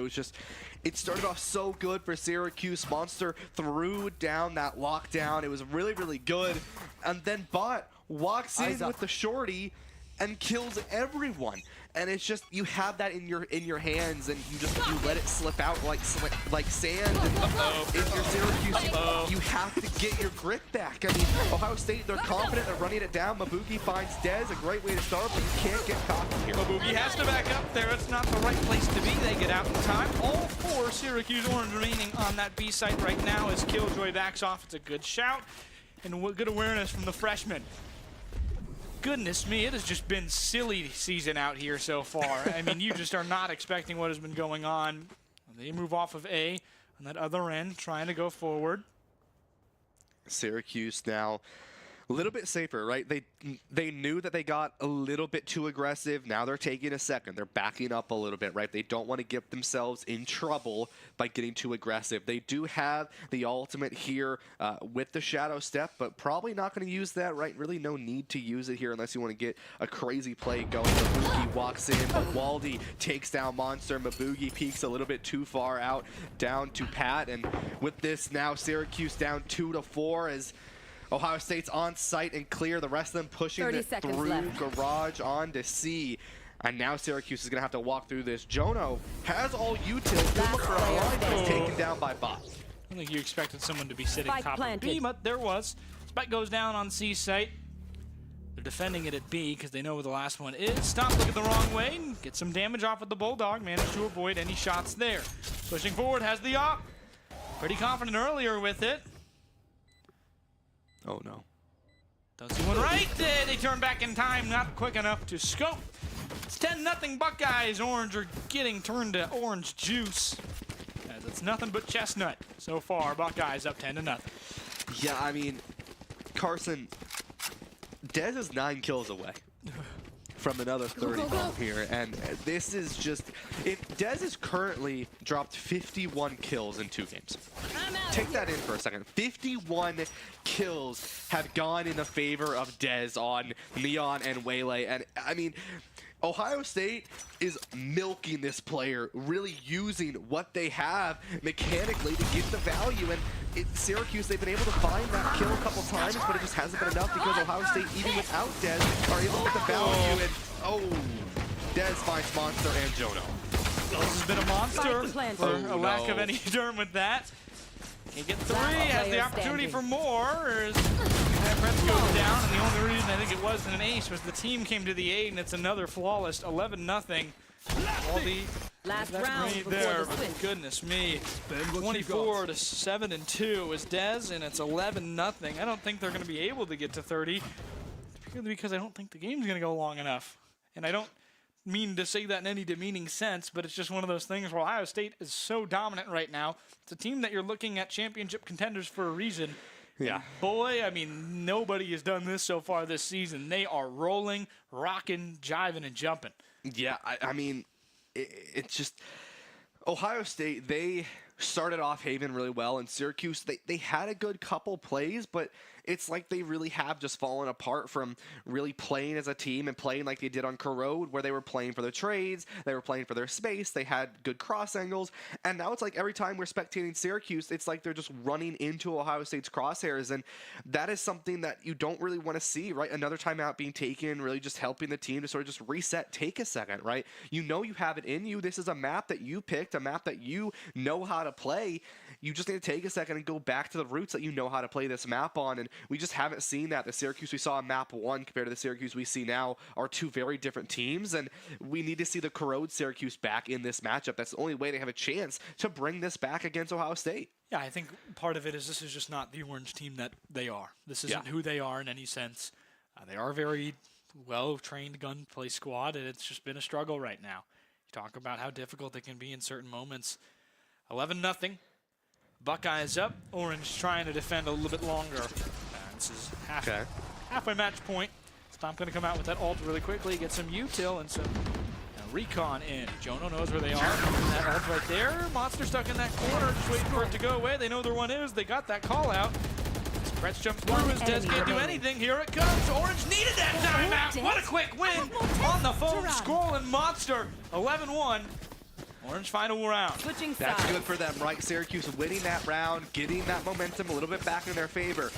it started off so good for Syracuse. Monster threw down that lockdown. It was really, really good. And then Bot walks in with the shorty and kills everyone. And it's just, you have that in your hands, and you let it slip out like sand. And if you're Syracuse, you have to get your grip back. I mean, Ohio State, they're confident, they're running it down. Mabugi finds Dez, a great way to start, but you can't get cocky here. Mabugi has to back up there. It's not the right place to be. They get out in time. All four Syracuse Orange remaining on that B site right now as Killjoy backs off. It's a good shout and good awareness from the freshman. Goodness me, it has just been silly season out here so far. I mean, you just are not expecting what has been going on. They move off of A on that other end, trying to go forward. Syracuse now a little bit safer, right? They knew that they got a little bit too aggressive. Now they're taking a second. They're backing up a little bit, right? They don't want to get themselves in trouble by getting too aggressive. They do have the ultimate here with the Shadow Step, but probably not going to use that, right? Really no need to use it here unless you want to get a crazy play going. Mabugi walks in, but Waldy takes down Monster. Mabugi peeks a little bit too far out, down to Pat, and with this now Syracuse down 2-4 as Ohio State's on site and clear. The rest of them pushing it through garage on to C. And now Syracuse is going to have to walk through this. Jono has all util. Good look for a blind. He's taken down by Bot. I don't think you expected someone to be sitting top of B, but there was. Spike goes down on C site. They're defending it at B because they know where the last one is. Stop looking the wrong way and get some damage off with the Bulldog. Managed to avoid any shots there. Pushing forward, has the op. Pretty confident earlier with it. Oh no. Don't see one right. They turn back in time, not quick enough to scope. It's 10-0 Buckeyes. Orange are getting turned to orange juice. As it's nothing but chestnut so far. Buckeyes up 10-0. Yeah, I mean, Carson, Dez is 9 kills away from another 30 bomb here, and this is just, if Dez has currently dropped 51 kills in 2 games. Take that in for a second. 51 kills have gone in the favor of Dez on Neon and Waylay, and I mean, Ohio State is milking this player, really using what they have mechanically to get the value. And Syracuse, they've been able to find that kill a couple times, but it just hasn't been enough because Ohio State, even without Dez, are able to get the value. And oh, Dez finds Monster and Jono. This has been a monster for a lack of any term with that. Can get 3, has the opportunity for more. Press goes down, and the only reason I think it wasn't an ace was the team came to the aid, and it's another flawless 11-0. All the last round there, but goodness me, 24 to 7-2 is Dez, and it's 11-0. I don't think they're going to be able to get to 30, purely because I don't think the game's going to go long enough, and I don't mean to say that in any demeaning sense, but it's just one of those things where Ohio State is so dominant right now. It's a team that you're looking at championship contenders for a reason. Yeah. And boy, I mean, nobody has done this so far this season. They are rolling, rocking, jiving, and jumping. Yeah, I mean, it's just Ohio State, they started off Haven really well, and Syracuse, they had a good couple plays, but it's like they really have just fallen apart from really playing as a team and playing like they did on Corrode, where they were playing for their trades, they were playing for their space, they had good cross angles, and now it's like every time we're spectating Syracuse, it's like they're just running into Ohio State's crosshairs, and that is something that you don't really want to see, right? Another timeout being taken, really just helping the team to sort of just reset, take a second, right? You know you have it in you. This is a map that you picked, a map that you know how to play. you just need to take a second and go back to the roots that you know how to play this map on, and we just haven't seen that. The Syracuse we saw in map 1 compared to the Syracuse we see now are two very different teams, and we need to see the corrode Syracuse back in this matchup. That's the only way they have a chance to bring this back against Ohio State. Yeah, I think part of it is this is just not the Orange team that they are. This isn't who they are in any sense. They are a very well-trained gunplay squad, and it's just been a struggle right now. You talk about how difficult it can be in certain moments. 11-0. Buckeyes up. Orange trying to defend a little bit longer. This is halfway match point. Stomp going to come out with that ult really quickly, get some util and some recon in. Jono knows where they are. That ult right there. Monster stuck in that corner, just waiting for it to go away. They know their one is. They got that call out. Pretz jumps through. His Dez can't do anything. Here it comes. Orange needed that timeout. What a quick win on the phone. Scrolling Monster. 11-1. Orange final round. That's good for them, right? Syracuse winning that round, getting that momentum a little bit back in their favor.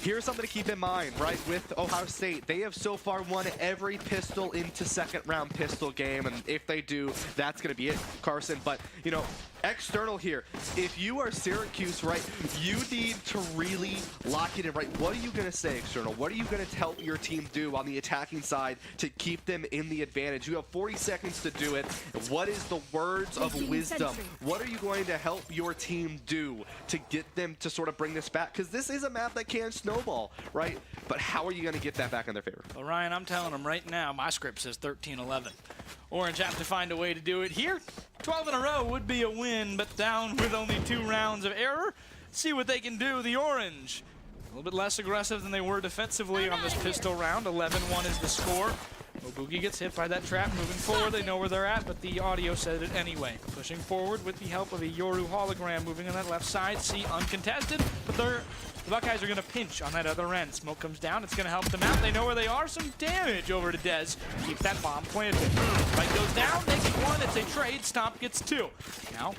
Here's something to keep in mind, right, with Ohio State. They have so far won every pistol into second round pistol game, and if they do, that's going to be it, Carson. But, you know, external here, if you are Syracuse, right, you need to really lock it in, right? What are you going to say, external? What are you going to tell your team do on the attacking side to keep them in the advantage? You have 40 seconds to do it. What is the words of wisdom? What are you going to help your team do to get them to sort of bring this back? Because this is a map that can snowball, right? But how are you going to get that back in their favor? Well, Ryan, I'm telling them right now, my script says 13-11. Orange have to find a way to do it here. 12 in a row would be a win, but down with only 2 rounds of error. See what they can do. The Orange, a little bit less aggressive than they were defensively on this pistol round. 11-1 is the score. Mobugi gets hit by that trap. Moving forward, they know where they're at, but the audio said it anyway. Pushing forward with the help of a Yoru hologram. Moving on that left side. See, uncontested, but the Buckeyes are going to pinch on that other end. Smoke comes down. It's going to help them out. They know where they are. Some damage over to Dez. Keep that bomb planted. Fight goes down. They get 1. It's a trade. Stomp gets 2. Now,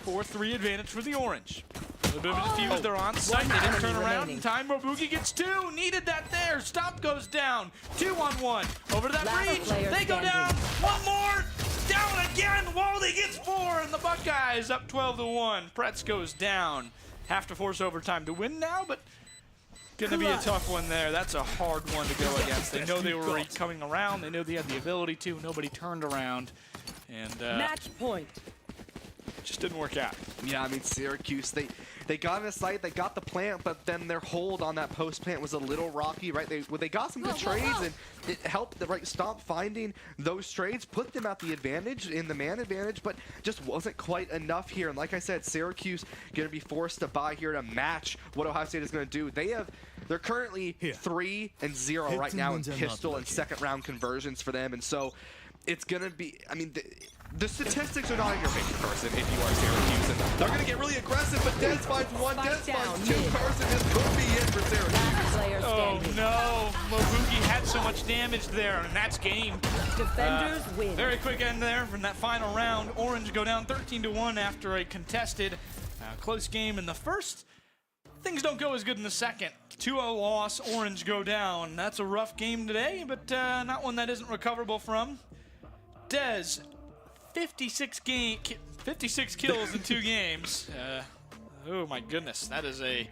4-3 advantage for the Orange. A little bit of a defuse. They're on site. They didn't turn around in time. Mobugi gets 2. Needed that there. Stomp goes down. 2-on-1. Over to that breach. They go down. 1 more. Down again. Wally gets 4. And the Buckeyes up 12-1. Pretz goes down. Have to force overtime to win now, but gonna be a tough one there. That's a hard one to go against. They know they were coming around. They knew they had the ability to. Nobody turned around, and match point. Just didn't work out. Yeah, I mean, Syracuse, they got in a site, they got the plant, but then their hold on that post plant was a little rocky, right? They got some good trades, and it helped the right Stomp finding those trades, put them at the advantage, in the man advantage, but just wasn't quite enough here. And like I said, Syracuse going to be forced to buy here to match what Ohio State is going to do. They're currently 3-0 right now in pistol and second round conversions for them, and so it's going to be, I mean, the statistics are not in your favor, Carson, if you are Syracuse. And they're going to get really aggressive, but Dez finds 1, Dez finds 2. Carson, this could be it for Syracuse. Oh, no. Mobugi had so much damage there, and that's game. Defenders win. Very quick end there from that final round. Orange go down 13-1 after a contested close game in the first. Things don't go as good in the second. 2-0 loss, Orange go down. That's a rough game today, but not one that isn't recoverable from. Dez, 56 kills in 2 games. Oh my goodness, that is a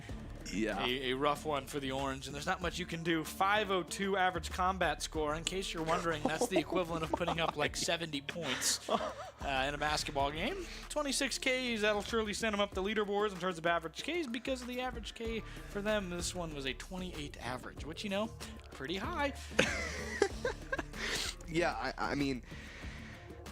rough one for the Orange, and there's not much you can do. 502 average combat score. In case you're wondering, that's the equivalent of putting up like 70 points in a basketball game. 26 Ks, that'll surely send them up the leaderboards in terms of average Ks, because of the average K for them, this one was a 28 average, which, you know, pretty high. Yeah, I mean,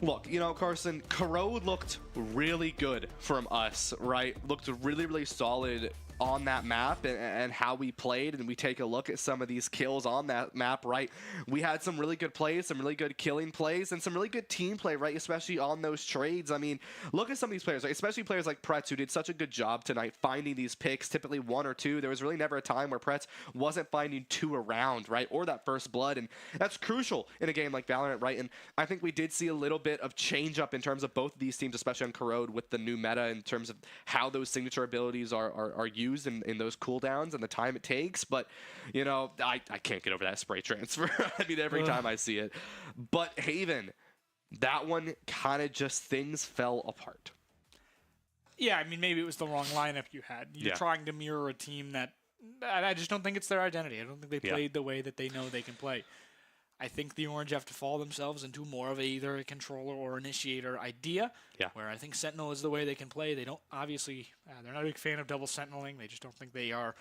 look, you know, Carson, corode looked really good from us, right? Looked really, really solid on that map and how we played, and we take a look at some of these kills on that map, right? We had some really good plays, some really good killing plays, and some really good team play, right? Especially on those trades. I mean, look at some of these players, right? Especially players like Pretz, who did such a good job tonight finding these picks, typically 1 or 2. There was really never a time where Pretz wasn't finding 2 around, right? Or that first blood, and that's crucial in a game like Valorant, right? And I think we did see a little bit of change up in terms of both of these teams, especially on corode with the new meta, in terms of how those signature abilities are used in those cooldowns and the time it takes. But, you know, I can't get over that spray transfer. I mean, every time I see it. But Haven, that one kind of just, things fell apart. Yeah, I mean, maybe it was the wrong lineup you had. You're trying to mirror a team that I just don't think it's their identity. I don't think they played the way that they know they can play. I think the Orange have to fall themselves into more of either a controller or initiator idea, where I think Sentinel is the way they can play. They don't, obviously, they're not a big fan of double Sentineling. They just don't think they are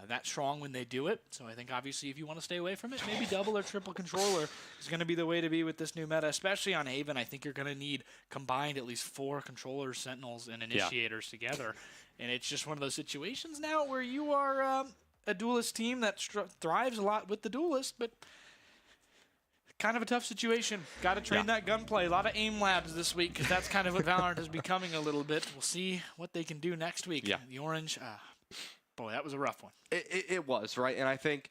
that strong when they do it. So I think, obviously, if you want to stay away from it, maybe double or triple controller is going to be the way to be with this new meta, especially on Haven. I think you're going to need combined at least 4 controllers, Sentinels, and initiators together. And it's just one of those situations now where you are a duelist team that thrives a lot with the duelist, but kind of a tough situation. Got to train that gunplay. A lot of aim labs this week because that's kind of what Valorant is becoming a little bit. We'll see what they can do next week. The Orange, boy, that was a rough one. It was, right? And I think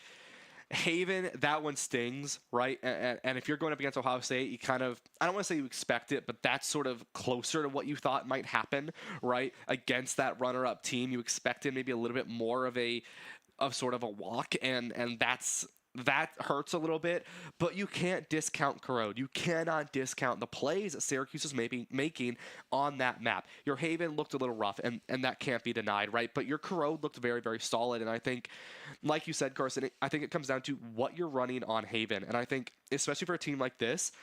Haven, that one stings, right? And if you're going up against Ohio State, you kind of, I don't want to say you expect it, but that's sort of closer to what you thought might happen, right? Against that runner-up team, you expected maybe a little bit more of sort of a walk, and that hurts a little bit, but you can't discount Corrode. You cannot discount the plays that Syracuse is making on that map. Your Haven looked a little rough, and that can't be denied, right? But your Corrode looked very, very solid, and I think, like you said, Carson, I think it comes down to what you're running on Haven, and I think, especially for a team like this,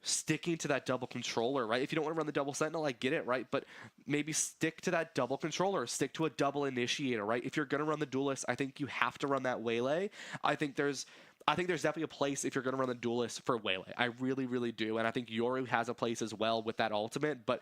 sticking to that double controller, right? If you don't want to run the double sentinel, I get it, right? But maybe stick to that double controller, stick to a double initiator, right? If you're going to run the duelist, I think you have to run that waylay. I think there's definitely a place if you're going to run the duelist for waylay. I really, really do. And I think Yoru has a place as well with that ultimate, but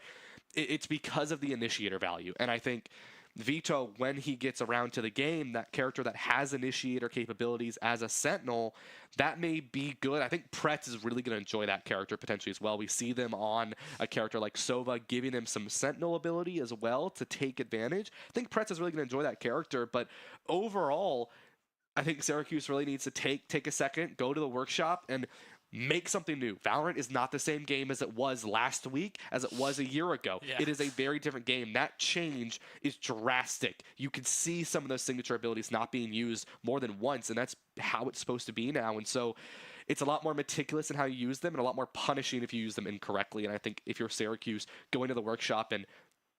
it's because of the initiator value. And I think Vito, when he gets around to the game, that character that has initiator capabilities as a sentinel, that may be good. I think Pretz is really going to enjoy that character potentially as well. We see them on a character like Sova giving them some sentinel ability as well to take advantage. I think Pretz is really going to enjoy that character, but overall, I think Syracuse really needs to take a second, go to the workshop, and make something new. Valorant is not the same game as it was last week, as it was a year ago. It is a very different game. That change is drastic. You can see some of those signature abilities not being used more than once, and that's how it's supposed to be now. And so it's a lot more meticulous in how you use them and a lot more punishing if you use them incorrectly. And I think if you're Syracuse, going to the workshop and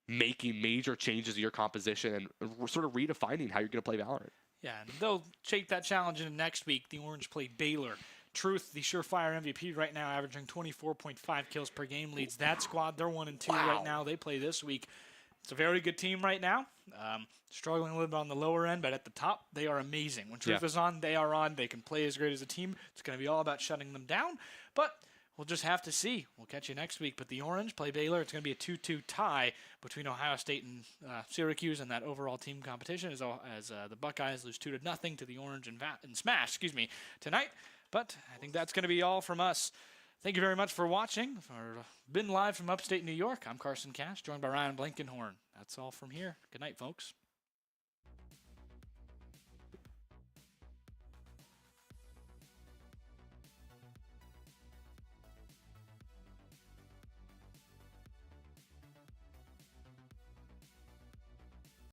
making major changes to your composition and sort of redefining how you're going to play Valorant. Yeah, and they'll take that challenge into next week. The Orange play Baylor. Truth, the surefire MVP right now, averaging 24.5 kills per game, leads that squad. They're 1-2 right now. They play this week. It's a very good team right now. Struggling a little bit on the lower end, but at the top, they are amazing. When Truth is on, they are on. They can play as great as a team. It's going to be all about shutting them down, but we'll just have to see. We'll catch you next week. But the Orange play Baylor. It's going to be a 2-2 tie between Ohio State and Syracuse in that overall team competition as the Buckeyes lose 2-0 to the Orange and Smash, tonight. But I think that's going to be all from us. Thank you very much for watching. Been live from upstate New York. I'm Carson Cash, joined by Ryan Blankenhorn. That's all from here. Good night, folks.